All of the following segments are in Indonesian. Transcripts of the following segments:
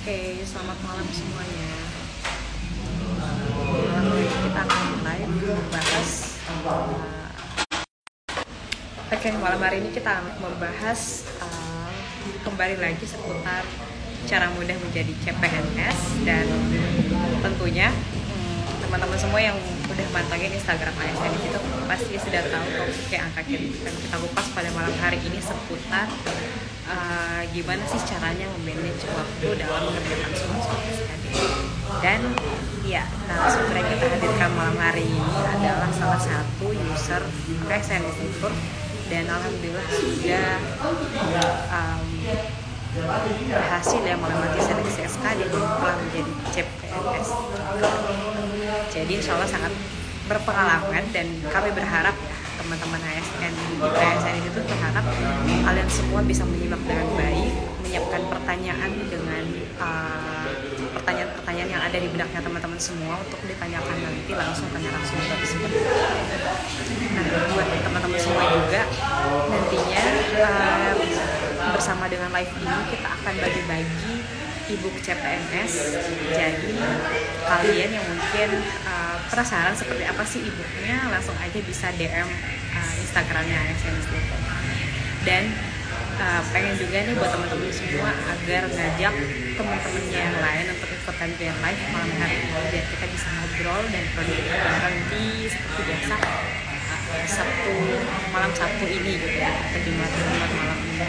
Oke, selamat malam semuanya. Malam ini kita akan live membahas malam hari ini kita akan membahas kembali lagi seputar cara mudah menjadi CPNS. Dan tentunya teman-teman semua yang udah mantengin Instagram ASN itu pasti sudah tahu topik yang akan kita kupas pada malam hari ini seputar gimana sih caranya memanage waktu dalam mengerjakan soal-soal SKD. Dan ya, narasumber yang kita hadirkan malam hari ini adalah salah satu user ASN Institute, dan alhamdulillah sudah berhasil ya melewati seleksi SKD dan telah menjadi CPNS. Jadi insya Allah sangat berpengalaman, dan kami berharap teman-teman ASN itu berharap kalian semua bisa menyimak dengan baik, menyiapkan pertanyaan dengan pertanyaan-pertanyaan yang ada di benaknya teman-teman semua untuk ditanyakan nanti langsung ke narasumber seperti itu. Nah, buat teman-teman semua juga nantinya bersama dengan live ini kita akan bagi-bagi ebook CPNS. Jadi kalian yang mungkin penasaran seperti apa sih ebooknya, langsung aja bisa DM Instagramnya ASN Institute. Dan pengen juga nih buat teman-teman semua agar ngajak teman-temannya yang lain untuk ikutan biar live malam hari ini, biar kita bisa ngobrol dan produktif bareng di seperti biasa malam Sabtu ini gitu ya, atau Jumat malam ini.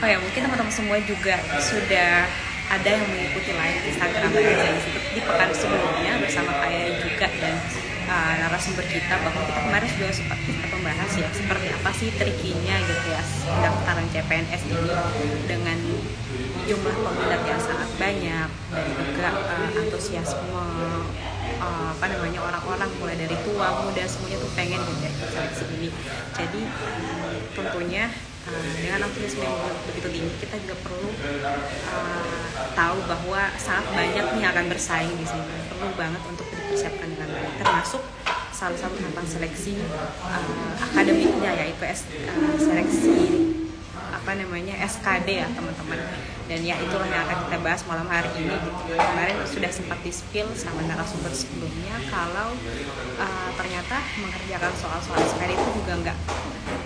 Oh ya, mungkin teman-teman semua juga sudah ada yang mengikuti live Instagram ASN Institute di pekan sebelumnya bersama saya juga dan narasumber kita, bahwa kita kemarin sudah sempat membahas ya seperti apa sih trikinya gitu ya pendaftaran CPNS ini dengan jumlah peminat yang sangat banyak dan juga antusiasme orang-orang mulai dari tua muda semuanya tuh pengen gitu ya seleksi ini. Jadi tentunya dengan antusiasme yang begitu tinggi, kita juga perlu tahu bahwa sangat banyak nih akan bersaing di sini. Perlu banget untuk dipersiapkan dengan baik, termasuk salah satu tahapan seleksi akademiknya, yaitu seleksi SKD ya teman-teman. Dan ya itulah yang akan kita bahas malam hari ini gitu. Kemarin sudah sempat di-spill sama narasumber sebelumnya kalau ternyata mengerjakan soal-soal SKD itu juga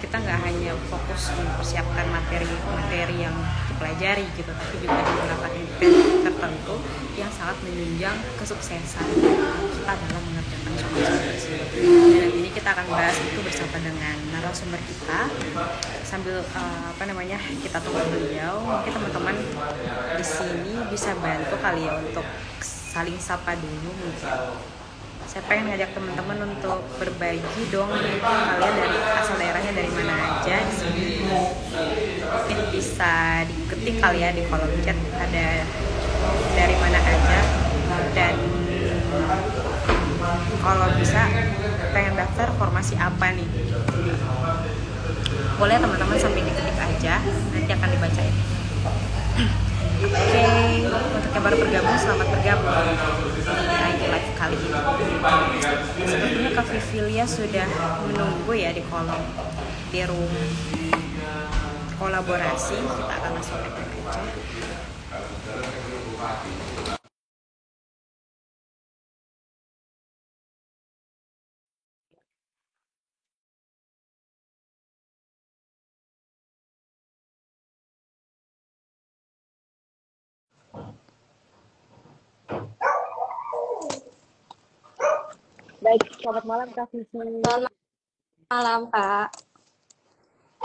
kita nggak hanya fokus mempersiapkan materi yang dipelajari gitu, tapi juga beberapa teknik tertentu yang sangat menunjang kesuksesan kita dalam mengerjakan soal-soal tersebut. Dan ini kita akan bahas itu bersama dengan narasumber kita sambil kita tunggu beliau. Mungkin teman-teman di sini bisa bantu kali ya untuk saling sapa dulu. Mungkin saya pengen ngajak teman-teman untuk berbagi dong kalian dari asal daerahnya dari mana aja di sini. Mungkin bisa diketik kali ya di kolom chat ada dari mana aja, dan kalau bisa pengen daftar formasi apa nih, boleh teman-teman sambil diketik aja, nanti akan dibacain. Oke, untuk yang baru bergabung, selamat bergabung di live kali ini. Sepertinya Kak Vivilia sudah menunggu ya di room kolaborasi. Kita akan langsung aja. Baik, selamat malam Kak Vivi. Selamat malam Kak.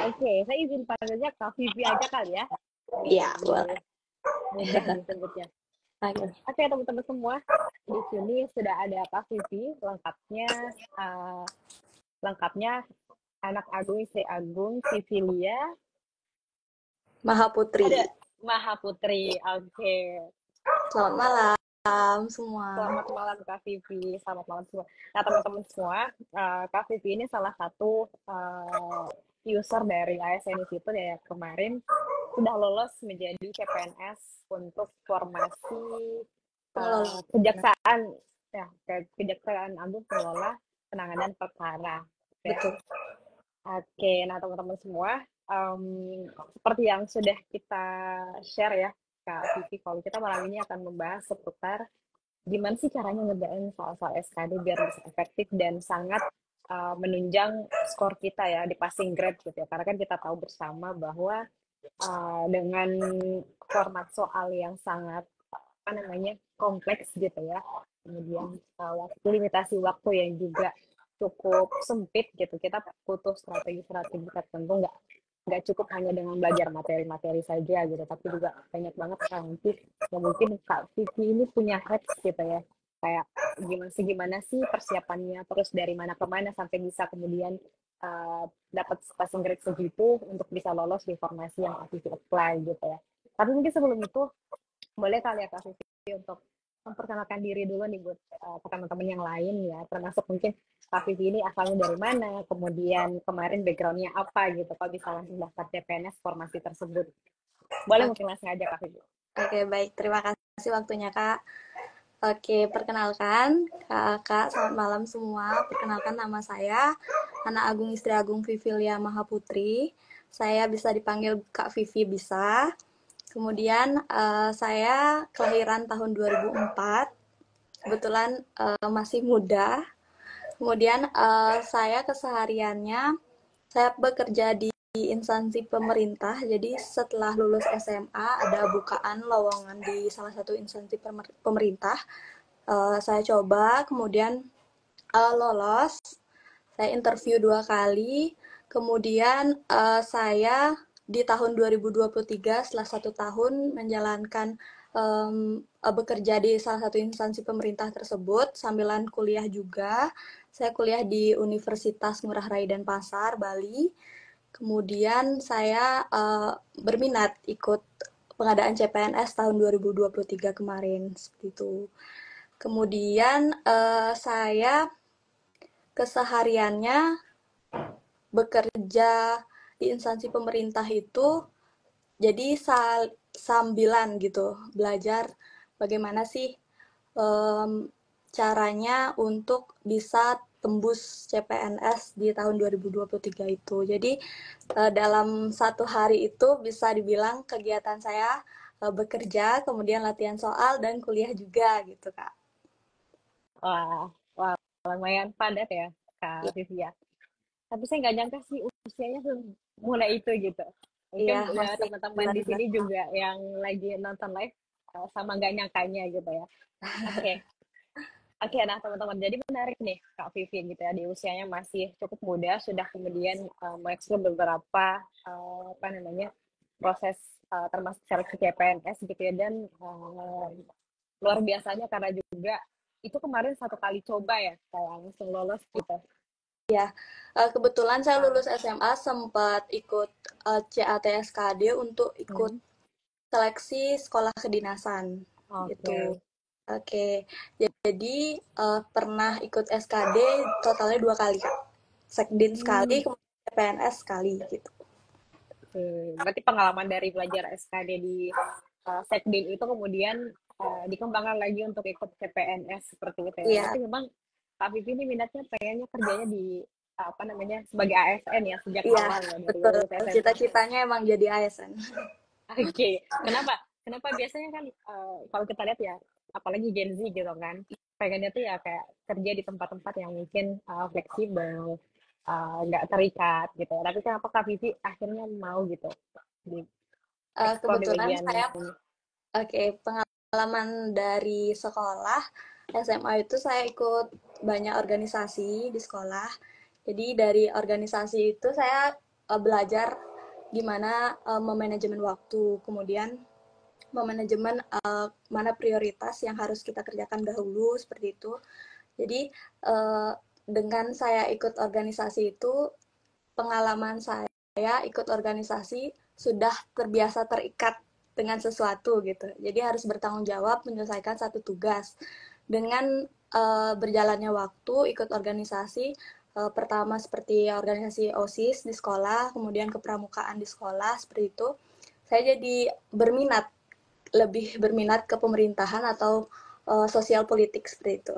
Oke, saya izin panggilnya Kak Vivi aja kali ya. Iya, boleh. Mudah disebutnya. Oke, teman-teman semua, di sini sudah ada Kak Vivi, lengkapnya anak Agung, istri Agung, Vivilia Mahaputri. Ada Mahaputri. Oke. Selamat malam semua. Selamat malam Kak Vivi, selamat malam semua. Nah teman-teman semua, Kak Vivi ini salah satu user dari ASN Institute ya, kemarin sudah lolos menjadi CPNS untuk formasi kejaksaan ya, Kejaksaan Agung Pengelola Penanganan Perkara. Betul. Oke, nah teman-teman semua, seperti yang sudah kita share ya Kak Vivi, kalau kita malam ini akan membahas seputar gimana sih caranya ngerjain soal-soal SKD biar bisa efektif dan sangat menunjang skor kita ya di passing grade gitu ya. Karena kan kita tahu bersama bahwa dengan format soal yang sangat apa namanya kompleks gitu ya, kemudian limitasi waktu yang juga cukup sempit gitu, kita butuh strategi-strategi tertentu, nggak cukup hanya dengan belajar materi-materi saja gitu, tapi juga banyak banget nanti yang mungkin Kak Vivi ini punya hacks gitu ya, kayak gimana sih persiapannya, terus dari mana ke mana sampai bisa kemudian dapat passing grade segitu untuk bisa lolos di formasi yang Kak Vivi apply gitu ya. Tapi mungkin sebelum itu boleh kali ya Kak Vivi untuk memperkenalkan diri dulu nih buat teman-teman yang lain ya, termasuk mungkin Kak Vivi ini asalnya dari mana, kemudian kemarin backgroundnya apa gitu, kok bisa langsung daftar CPNS formasi tersebut. Boleh mungkin langsung aja Kak Vivi. Oke, baik. Terima kasih waktunya, Kak. Oke, perkenalkan, Kak, selamat malam semua. Perkenalkan nama saya, Hana Agung Istri Agung Vivilia Mahaputri. Saya bisa dipanggil Kak Vivi bisa. Kemudian saya kelahiran tahun 2004. Kebetulan masih muda. Kemudian saya kesehariannya, saya bekerja di instansi pemerintah. Jadi setelah lulus SMA ada bukaan lowongan di salah satu instansi pemerintah. Saya coba, kemudian lolos. Saya interview 2 kali. Kemudian saya di tahun 2023 setelah 1 tahun menjalankan bekerja di salah satu instansi pemerintah tersebut sambilan kuliah juga. Saya kuliah di Universitas Ngurah Rai Denpasar, Bali. Kemudian saya berminat ikut pengadaan CPNS tahun 2023 kemarin, seperti itu. Kemudian saya kesehariannya bekerja di instansi pemerintah itu jadi sambilan gitu, belajar bagaimana sih caranya untuk bisa tembus CPNS di tahun 2023 itu. Jadi dalam 1 hari itu bisa dibilang kegiatan saya bekerja, kemudian latihan soal dan kuliah juga gitu, Kak. Wah, lumayan padat ya Kak Vivi ya. Tapi saya nggak nyangka sih usianya mulai itu gitu. Mungkin Iya, ya masih teman-teman di 19 sini tahun. juga yang lagi nonton live sama nggak nyangkanya gitu ya. Oke, oke. Nah teman-teman, jadi menarik nih Kak Vivi gitu ya, di usianya masih cukup muda sudah kemudian mengeksplor beberapa apa namanya proses termasuk seleksi CPNS gitu ya, dan luar biasanya karena juga itu kemarin 1 kali coba ya kayak langsung lolos gitu. Ya, kebetulan saya lulus SMA sempat ikut CATSKD untuk ikut seleksi sekolah kedinasan gitu. Oke, jadi pernah ikut SKD totalnya 2 kali, Kak. Sekdin sekali, kemudian CPNS sekali gitu. Berarti pengalaman dari belajar SKD di Sekdin itu kemudian dikembangkan lagi untuk ikut CPNS seperti itu ya. Iya, Berarti memang Kak Vivi ini minatnya pengennya kerjanya di apa namanya sebagai ASN ya sejak iya, awal ya dari betul. lulus SMA. Cita-citanya emang jadi ASN. Oke, kenapa? Kenapa biasanya kan kalau kita lihat ya, apalagi Gen Z gitu kan, pengennya tuh ya kayak kerja di tempat-tempat yang mungkin fleksibel, nggak terikat gitu. Tapi kenapa Kak Vivi akhirnya mau gitu di eksplor di Kebetulan bagian saya, ini? oke, pengalaman dari sekolah SMA itu saya ikut banyak organisasi di sekolah. Jadi dari organisasi itu saya belajar gimana memanajemen waktu, kemudian memanajemen mana prioritas yang harus kita kerjakan dahulu, seperti itu. Jadi dengan saya ikut organisasi itu, pengalaman saya ikut organisasi sudah terbiasa terikat dengan sesuatu gitu. Jadi harus bertanggung jawab menyelesaikan satu tugas. Dengan berjalannya waktu ikut organisasi, pertama seperti organisasi OSIS di sekolah, kemudian kepramukaan di sekolah, seperti itu. Saya jadi lebih berminat ke pemerintahan atau sosial politik seperti itu.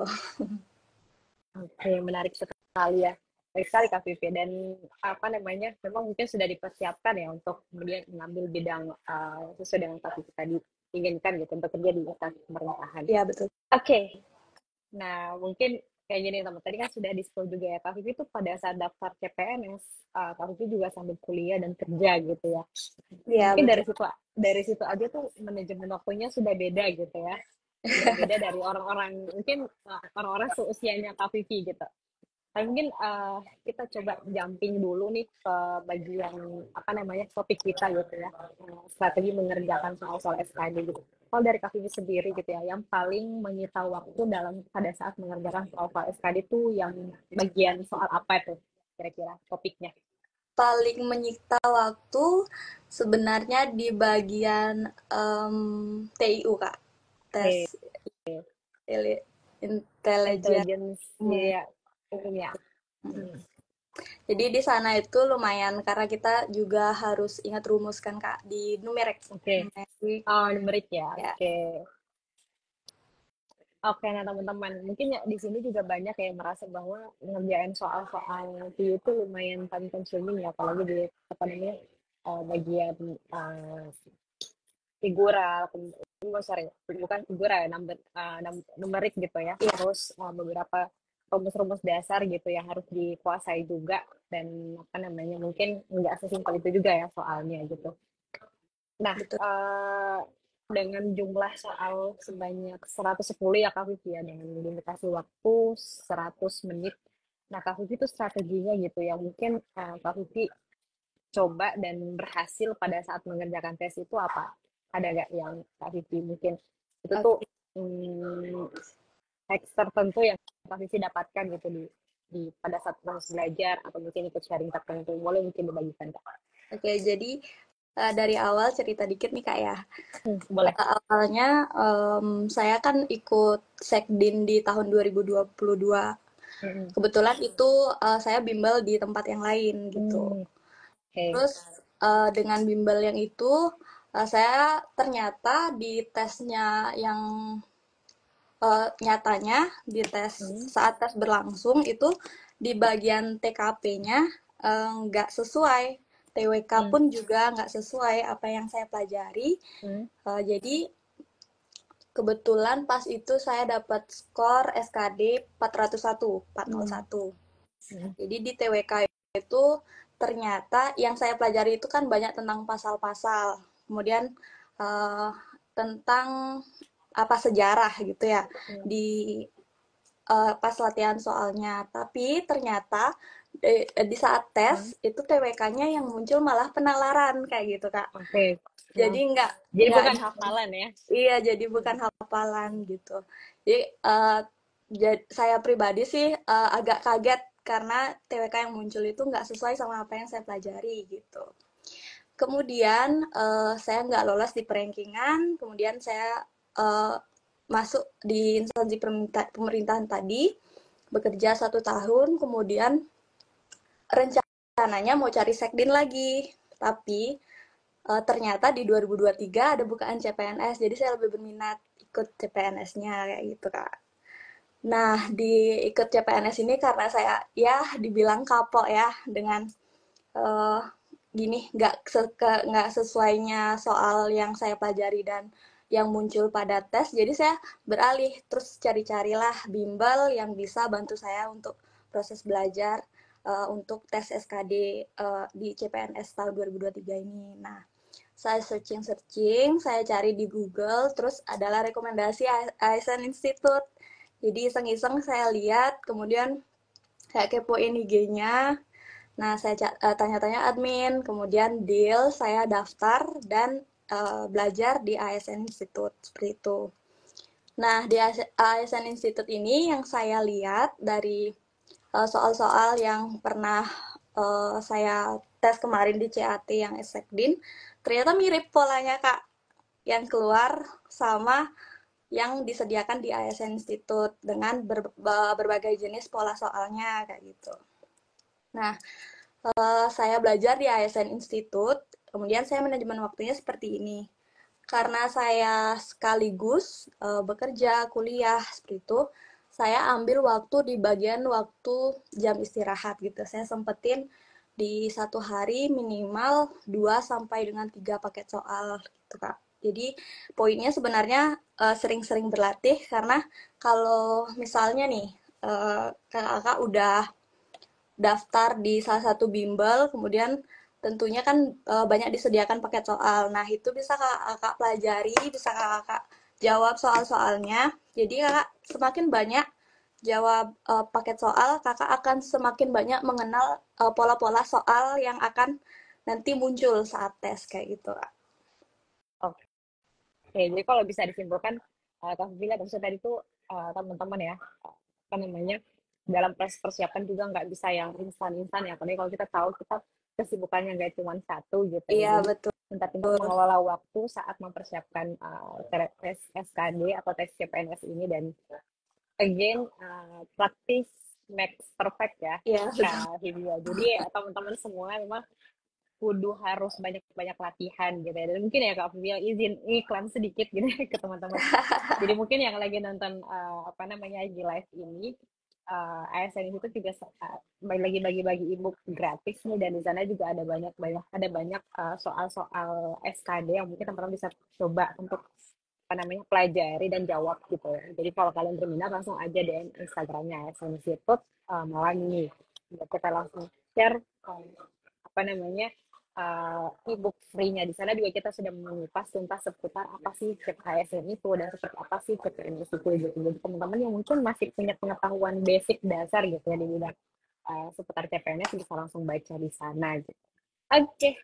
Oke, menarik sekali ya. Baik sekali Kak Vivi, dan apa namanya, memang mungkin sudah dipersiapkan ya untuk kemudian mengambil bidang sesuai dengan Kak Vivi tadi inginkan gitu untuk kerja di instansi pemerintahan. Iya, betul. Oke, nah mungkin kayak gini teman, tadi kan sudah di-spill juga ya, Kak Vivi tuh pada saat daftar CPNS, Kak Vivi juga sambil kuliah dan kerja gitu ya. Iya, Mungkin betul. dari situ aja tuh manajemen waktunya sudah beda gitu ya. Sudah beda dari orang-orang, mungkin orang-orang seusianya Kak Vivi gitu. Tapi mungkin kita coba jumping dulu nih ke bagian apa namanya topik kita gitu ya. Strategi mengerjakan soal-soal SKD gitu. Kalau dari Kak Vivi sendiri gitu ya, yang paling menyita waktu dalam pada saat mengerjakan soal-soal SKD itu yang bagian soal apa tuh kira-kira topiknya? Paling menyita waktu sebenarnya di bagian TIU, Kak. Tes Oke, intelijen intelligence umum. ya umum ya. Mm. Jadi di sana itu lumayan karena kita juga harus ingat rumus kan, Kak, di numerik. Oke. Numerik Oh, numerik ya. ya. Oke. Oke, nah teman-teman, mungkin ya di sini juga banyak yang merasa bahwa ngerjain soal-soal PU itu lumayan time consuming ya, apalagi di apa namanya bagian figural, sorry, bukan figural ya, numerik gitu ya. Iya, Terus beberapa rumus-rumus dasar gitu yang harus dikuasai juga dan apa namanya mungkin nggak sesimpel itu juga ya soalnya gitu. Nah, betul. dengan jumlah soal sebanyak 110 ya Kak Vivi ya, dengan limitasi waktu 100 menit. Nah, Kak Vivi itu strateginya gitu ya, mungkin Kak Vivi coba dan berhasil pada saat mengerjakan tes itu apa? Ada nggak yang Kak Vivi mungkin itu tuh Oke. hacks tertentu yang Kak Vivi dapatkan gitu di pada saat proses belajar atau mungkin ikut sharing tertentu, boleh mungkin dibagikan Kak? Oke, jadi dari awal cerita dikit nih, Kak ya. Boleh. Awalnya saya kan ikut Sekdin di tahun 2022. Mm-mm. Kebetulan itu saya bimbel di tempat yang lain gitu. Oke. Terus dengan bimbel yang itu saya ternyata di tesnya yang nyatanya di tes Hmm. saat tes berlangsung itu di bagian TKP-nya nggak sesuai, TWK Hmm. pun juga nggak sesuai apa yang saya pelajari. Hmm. Jadi kebetulan pas itu saya dapat skor SKD 401, 401. Hmm. Jadi di TWK itu ternyata yang saya pelajari itu kan banyak tentang pasal-pasal, kemudian uh, tentang apa sejarah gitu ya Hmm. di pas latihan soalnya. Tapi ternyata di saat tes itu TWK-nya yang muncul malah penalaran kayak gitu, Kak. Oke. Jadi Hmm. nggak Jadi nggak bukan hafalan ya? iya, jadi bukan hafalan gitu. Jadi saya pribadi sih agak kaget karena TWK yang muncul itu nggak sesuai sama apa yang saya pelajari gitu. Kemudian saya nggak lolos di perankingan, kemudian saya masuk di instansi pemerintahan tadi, bekerja 1 tahun, kemudian rencananya mau cari sekdin lagi, tapi ternyata di 2023 ada bukaan CPNS, jadi saya lebih berminat ikut CPNS-nya kayak gitu, Kak. Nah, di ikut CPNS ini karena saya ya dibilang kapok ya dengan uh, gini nggak sesuainya soal yang saya pelajari dan yang muncul pada tes, jadi saya beralih terus cari-carilah bimbel yang bisa bantu saya untuk proses belajar untuk tes SKD di CPNS tahun 2023 ini. Nah, saya searching, saya cari di Google, terus adalah rekomendasi ASN Institute. Jadi iseng-iseng saya lihat, kemudian saya kepoin IG-nya. Nah, saya tanya-tanya admin, kemudian deal, saya daftar dan belajar di ASN Institute seperti itu. Nah, di ASN Institute ini yang saya lihat dari soal-soal yang pernah saya tes kemarin di CAT yang Sekdin, ternyata mirip polanya, Kak, yang keluar sama yang disediakan di ASN Institute dengan berbagai jenis pola soalnya kayak gitu. Nah, saya belajar di ASN Institute, kemudian saya manajemen waktunya seperti ini. Karena saya sekaligus bekerja, kuliah, seperti itu, saya ambil waktu di bagian waktu jam istirahat gitu. Saya sempetin di 1 hari minimal 2 sampai dengan 3 paket soal gitu, Kak. Jadi poinnya sebenarnya sering-sering berlatih, karena kalau misalnya nih kakak udah daftar di salah satu bimbel, kemudian tentunya kan banyak disediakan paket soal. Nah, itu bisa kakak pelajari, bisa kakak jawab soal-soalnya. Jadi kakak semakin banyak jawab paket soal, kakak akan semakin banyak mengenal pola-pola soal yang akan nanti muncul saat tes kayak gitu, Kak. Oke, jadi kalau bisa disimpulkan, Kak Vila maksud tadi tuh teman-teman ya, apa namanya, dalam proses persiapan juga nggak bisa yang instan-instan ya. Apalagi kalau kita tahu kita kesibukannya nggak cuma satu gitu ya. Iya, Jadi betul. pintar-pintar mengelola waktu saat mempersiapkan tes SKD atau tes CPNS ini. Dan again, practice makes perfect ya, Iya, betul. Kak Hibia. Jadi teman-teman semua memang kudu harus banyak-banyak latihan gitu ya. Dan mungkin ya Kak Via izin iklan sedikit gitu ya ke teman-teman. Jadi mungkin yang lagi nonton apa namanya IG live ini, ASN itu juga lagi bagi-bagi ebook gratis nih, dan di sana juga ada banyak soal-soal SKD yang mungkin teman-teman bisa coba untuk apa namanya pelajari dan jawab gitu ya. Jadi kalau kalian berminat langsung aja DM Instagramnya ASN Institute malam ini. Kita langsung share apa namanya ebook free-nya. Di sana juga kita sudah mengupas tuntas seputar apa sih CPNS itu dan seperti apa sih CPNS itu gitu. Jadi teman-teman yang mungkin masih punya pengetahuan basic dasar gitu ya di bidang seputar CPNS bisa langsung baca di sana gitu. Oke,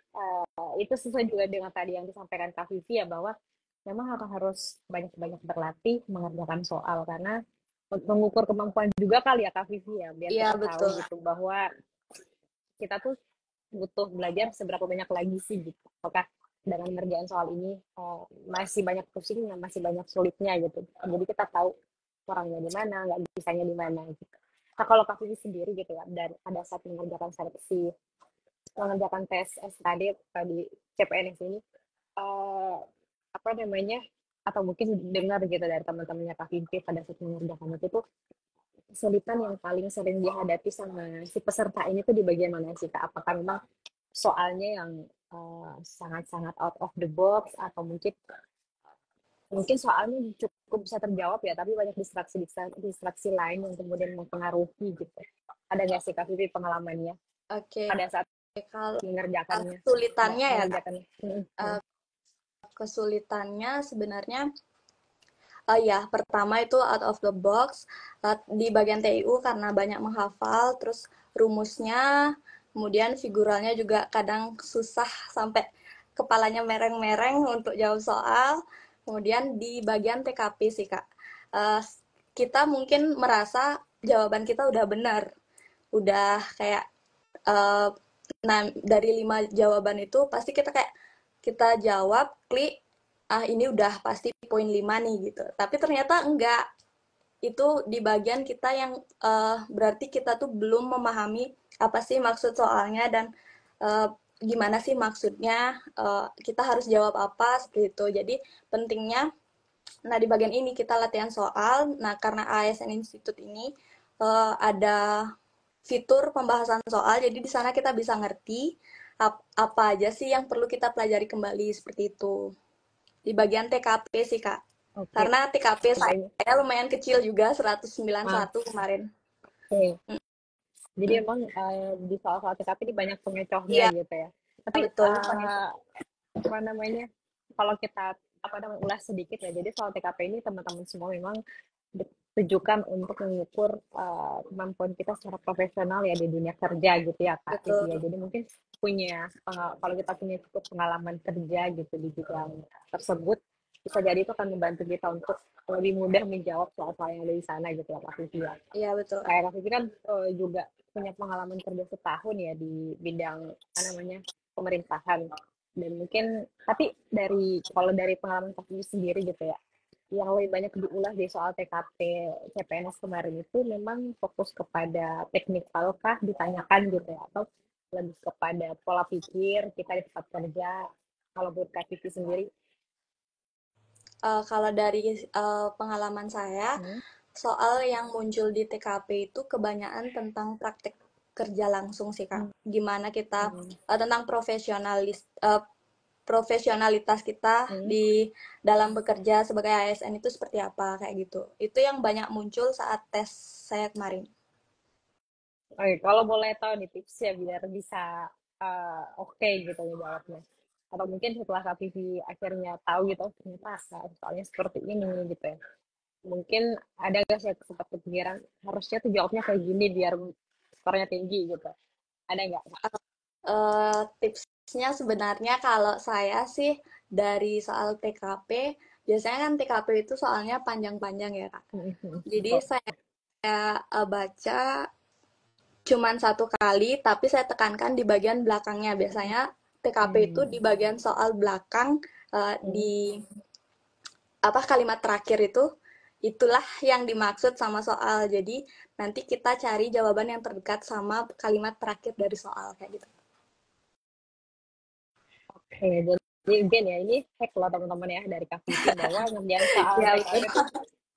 itu sesuai juga dengan tadi yang disampaikan Kak Vivi ya, bahwa memang harus banyak-banyak berlatih mengerjakan soal, karena mengukur kemampuan juga kali ya Kak Vivi ya, biar Iya, kita tahu betul. gitu bahwa kita tuh butuh belajar seberapa banyak lagi sih gitu. Apakah dengan ngerjain soal ini masih banyak pusingnya, masih banyak sulitnya gitu. Jadi kita tahu orangnya di mana, nggak bisanya di mana gitu. Nah, kalau Kak Vivi sendiri gitu ya, dan pada saat mengerjakan seleksi, mengerjakan tes SKD di CPNS ini, eh, apa namanya, atau mungkin dengar gitu dari teman-temannya Kak Vivi pada saat mengerjakan itu tuh, kesulitan yang paling sering dihadapi sama si peserta ini tuh di bagian mana sih Kak? Apakah memang soalnya yang sangat-sangat out of the box, atau mungkin mungkin soalnya cukup bisa terjawab ya, tapi banyak distraksi lain yang kemudian mempengaruhi gitu. Ada nggak sih Kak Vivi pengalamannya Oke, pada saat kalau mengerjakannya? kesulitannya ya, Kak. Mengerjakannya. Kesulitannya sebenarnya ya, pertama itu out of the box di bagian TIU karena banyak menghafal, terus rumusnya, kemudian figuralnya juga kadang susah sampai kepalanya mereng-mereng untuk jawab soal. Kemudian di bagian TKP sih, Kak. Eh, kita mungkin merasa jawaban kita udah benar, udah kayak eh, nah, dari 5 jawaban itu pasti kita kayak kita jawab klik, ini udah pasti poin 5 nih gitu. Tapi ternyata enggak. Itu di bagian kita yang berarti kita tuh belum memahami apa sih maksud soalnya, dan uh, gimana sih maksudnya, kita harus jawab apa seperti itu. Jadi pentingnya, nah di bagian ini kita latihan soal. Nah, karena ASN Institute ini ada fitur pembahasan soal, jadi di sana kita bisa ngerti apa aja sih yang perlu kita pelajari kembali seperti itu. Di bagian TKP sih, Kak. Oke. Karena TKP saya lumayan kecil juga, 191 kemarin. Oke. Jadi emang di soal-soal TKP ini banyak pengecohnya Iya, gitu ya. Tapi betul. apa namanya, kalau kita apa namanya ulas sedikit ya, jadi soal TKP ini teman-teman semua memang ditujukan untuk mengukur kemampuan kita secara profesional ya di dunia kerja gitu ya Kak. Gitu ya. Jadi mungkin punya kalau kita punya cukup pengalaman kerja gitu di bidang tersebut, bisa jadi itu akan membantu kita untuk lebih mudah menjawab soal-soal yang ada di sana gitu ya Kak Vivi ya. Iya, betul. Kayak Kak Vivi kan juga punya pengalaman kerja setahun ya di bidang apa namanya pemerintahan, dan mungkin tapi kalau dari pengalaman Kak Vivi sendiri gitu ya, yang lebih banyak diulas di soal TKP CPNS kemarin itu memang fokus kepada teknikal kah ditanyakan gitu ya, atau lebih kepada pola pikir kita di tempat kerja, kalau buat Kak Vivi sendiri? Kalau dari pengalaman saya, soal yang muncul di TKP itu kebanyakan tentang praktek kerja langsung sih, Kak. Gimana kita tentang profesionalitas kita Hmm. di dalam bekerja sebagai ASN itu seperti apa kayak gitu. Itu yang banyak muncul saat tes saya kemarin. Oke, kalau boleh tahu nih tips ya biar bisa oke gitu jawabnya. Atau mungkin setelah Kak Vivi akhirnya tahu gitu, oh, ternyata soalnya seperti ini gitu ya. Mungkin ada gak sih sempat kepikiran harusnya tuh jawabnya kayak gini biar skornya tinggi gitu. Ada nggak? Tipsnya sebenarnya kalau saya sih dari soal TKP, biasanya kan TKP itu soalnya panjang-panjang ya Kak. Jadi Betul. saya baca cuman satu kali, tapi saya tekankan di bagian belakangnya. Biasanya TKP itu di bagian soal belakang di apa kalimat terakhir itu, itulah yang dimaksud sama soal. Jadi nanti kita cari jawaban yang terdekat sama kalimat terakhir dari soal kayak gitu. Oke, jadi again ya ini hack loh teman-teman ya dari Kak Vivi bahwa ngerjain soal Ya TKP betul. itu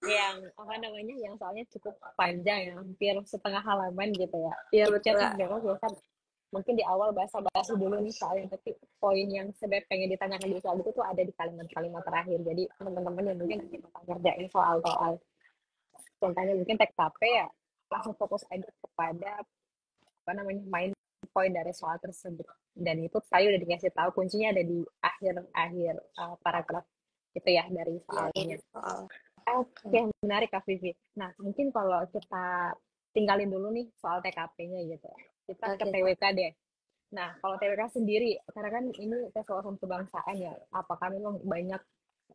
yang apa namanya yang soalnya cukup panjang ya hampir setengah halaman gitu ya. Iya Tipsnya betul tuh Kak. memang biasa mungkin di awal basa-basi dulu nih soalnya tapi poin yang sebenarnya pengen ditanyakan di soal itu tuh ada di kalimat-kalimat terakhir. Jadi teman-teman yang mungkin nanti bakal ngerjain soal-soal contohnya mungkin TKP ya langsung fokus aja kepada apa namanya main poin dari soal tersebut dan itu tadi udah dikasih tahu kuncinya ada di akhir-akhir paragraf itu ya dari Iya, soalnya. soal. Oke, menarik Kak Vivi. Nah, mungkin kalau kita tinggalin dulu nih soal TKP-nya gitu. Kita ke Oke. TWK deh. Nah, kalau TWK sendiri, karena kan ini tes wawasan kebangsaan ya, apakah memang banyak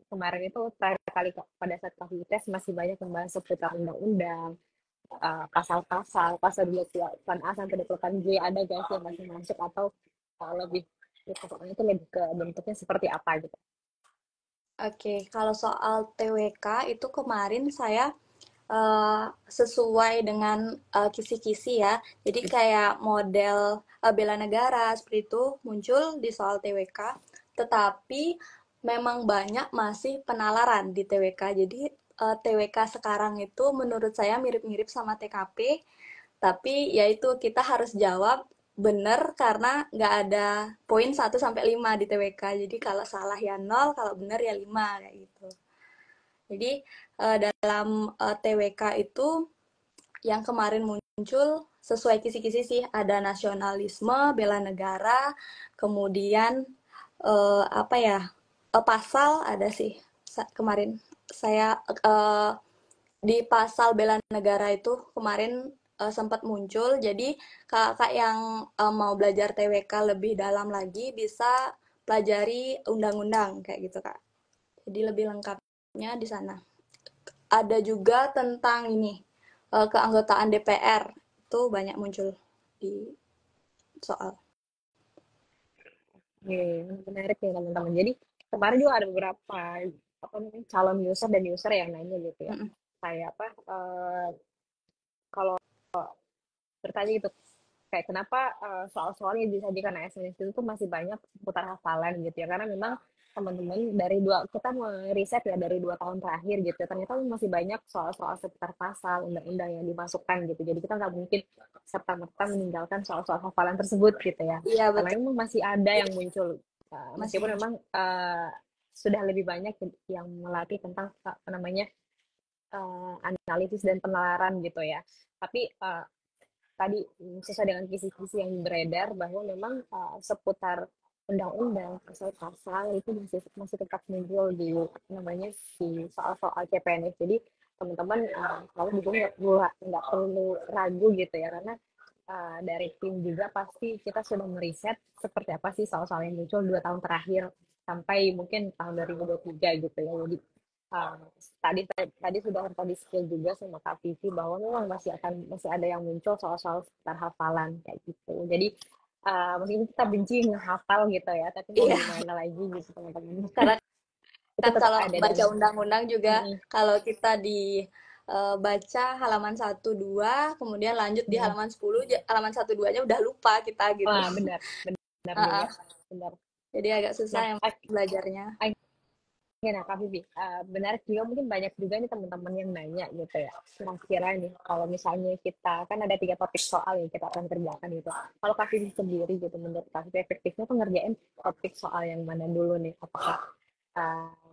kemarin itu terakhir kali pada saat Kak Vivi tes masih banyak membahas seputar undang-undang, pasal-pasal, pasal 28A sampai 28G ada gak sih yang masih masuk atau lebih soalnya itu lebih ke bentuknya seperti apa gitu. Oke, kalau soal TWK itu kemarin saya sesuai dengan kisi-kisi ya. Jadi kayak model bela negara seperti itu muncul di soal TWK. Tetapi memang banyak masih penalaran di TWK. Jadi TWK sekarang itu menurut saya mirip-mirip sama TKP. Tapi yaitu kita harus jawab benar karena nggak ada poin 1 sampai 5 di TWK. Jadi kalau salah ya 0, kalau benar ya 5 kayak gitu. Jadi dalam TWK itu yang kemarin muncul sesuai kisi-kisi sih ada nasionalisme, bela negara, kemudian apa ya pasal ada sih kemarin saya di pasal bela negara itu kemarin sempat muncul. Jadi kakak yang mau belajar TWK lebih dalam lagi bisa pelajari undang-undang kayak gitu kak. Jadi lebih lengkapnya di sana. Ada juga tentang ini keanggotaan DPR itu banyak muncul di soal. Oke, menarik nih teman-teman. Jadi kemarin juga ada beberapa apa namanya calon user dan user yang nanya gitu ya. Mm-mm. Kayak apa? Kalau bertanya gitu, kayak kenapa soal-soal yang disajikan ASN itu tuh masih banyak seputar hafalan gitu ya? Karena memang teman-teman dari kita meriset ya dari 2 tahun terakhir gitu ya, ternyata masih banyak soal-soal seputar pasal undang-undang yang dimasukkan gitu. Jadi kita nggak mungkin serta-merta meninggalkan soal-soal hafalan tersebut gitu ya. Iya Karena betul, memang masih ada yang muncul, masih meskipun muncul. memang sudah lebih banyak yang melatih tentang apa namanya analisis dan penalaran gitu ya. Tapi tadi sesuai dengan kisi-kisi yang beredar bahwa memang seputar undang-undang pasal-pasal itu masih masih tetap muncul di namanya di soal-soal CPNS. Jadi teman-teman kalau juga nggak perlu ragu gitu ya karena dari tim juga pasti kita sudah meriset seperti apa sih soal-soal yang muncul 2 tahun terakhir sampai mungkin tahun 2023 gitu ya. Jadi uh, tadi sudah tadi skill juga sama Kak Vivi bahwa memang masih ada yang muncul soal-soal sekitar hafalan kayak gitu. Jadi meskipun kita benci ngehafal gitu ya, tapi mau Iya, gimana lagi gitu teman-teman. karena Itu kan tetap kalau ada dan baca undang-undang juga mm, kalau kita di baca halaman 1 2 kemudian lanjut di mm. halaman 10 halaman 1 2-nya udah lupa kita gitu. Wah benar benar juga Uh-uh. benar. Jadi agak susah Nah, yang belajarnya. Ya, nah Kak Vivi, benar juga mungkin banyak juga nih teman-teman yang nanya gitu ya. Kira-kira nih, kalau misalnya kita, kan ada 3 topik soal yang kita akan kerjakan gitu. Kalau Kak Vivi sendiri gitu, menurut Kak Vivi efektifnya tuh ngerjain topik soal yang mana dulu nih? Apakah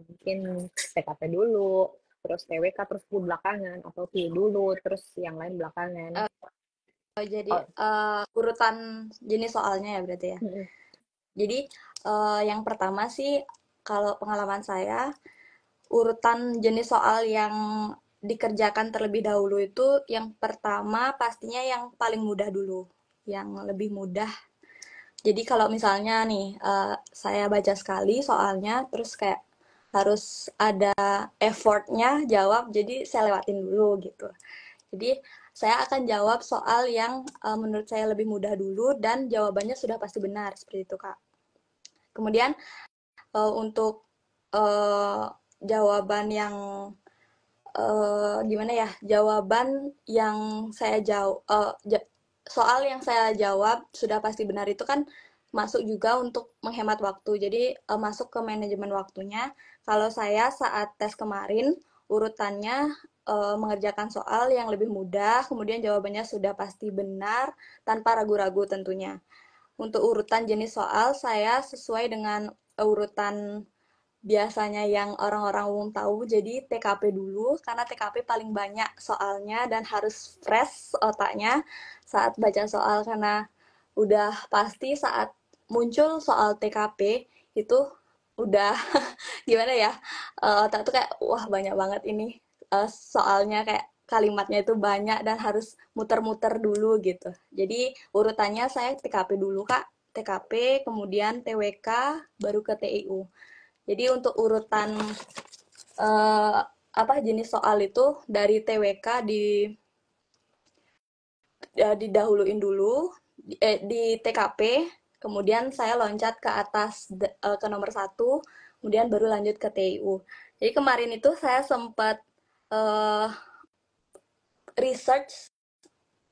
mungkin TKP dulu, terus TWK, terus di belakangan, atau T dulu, terus yang lain belakangan? Jadi Oh, urutan jenis soalnya ya berarti ya. mm-mm. Jadi yang pertama sih kalau pengalaman saya urutan jenis soal yang dikerjakan terlebih dahulu itu yang pertama pastinya yang paling mudah dulu, yang lebih mudah. Jadi kalau misalnya nih saya baca sekali soalnya terus kayak harus ada effortnya jawab, jadi saya lewatin dulu gitu. Jadi saya akan jawab soal yang menurut saya lebih mudah dulu dan jawabannya sudah pasti benar seperti itu Kak. Kemudian untuk uh, jawaban yang gimana ya, jawaban yang saya jawab, soal yang saya jawab sudah pasti benar itu kan masuk juga untuk menghemat waktu, jadi masuk ke manajemen waktunya. Kalau saya saat tes kemarin urutannya mengerjakan soal yang lebih mudah, kemudian jawabannya sudah pasti benar tanpa ragu-ragu tentunya. Untuk urutan jenis soal saya sesuai dengan urutan biasanya yang orang-orang umum tahu, jadi TKP dulu karena TKP paling banyak soalnya dan harus fresh otaknya saat baca soal, karena udah pasti saat muncul soal TKP itu udah gimana ya, otak tuh kayak wah banyak banget ini soalnya, kayak kalimatnya itu banyak dan harus muter-muter dulu gitu. Jadi urutannya saya TKP dulu Kak, TKP kemudian TWK baru ke TIU. Jadi untuk urutan eh, apa jenis soal itu dari TWK didahuluin dulu di TKP, kemudian saya loncat ke atas ke nomor 1, kemudian baru lanjut ke TIU. Jadi kemarin itu saya sempat uh, research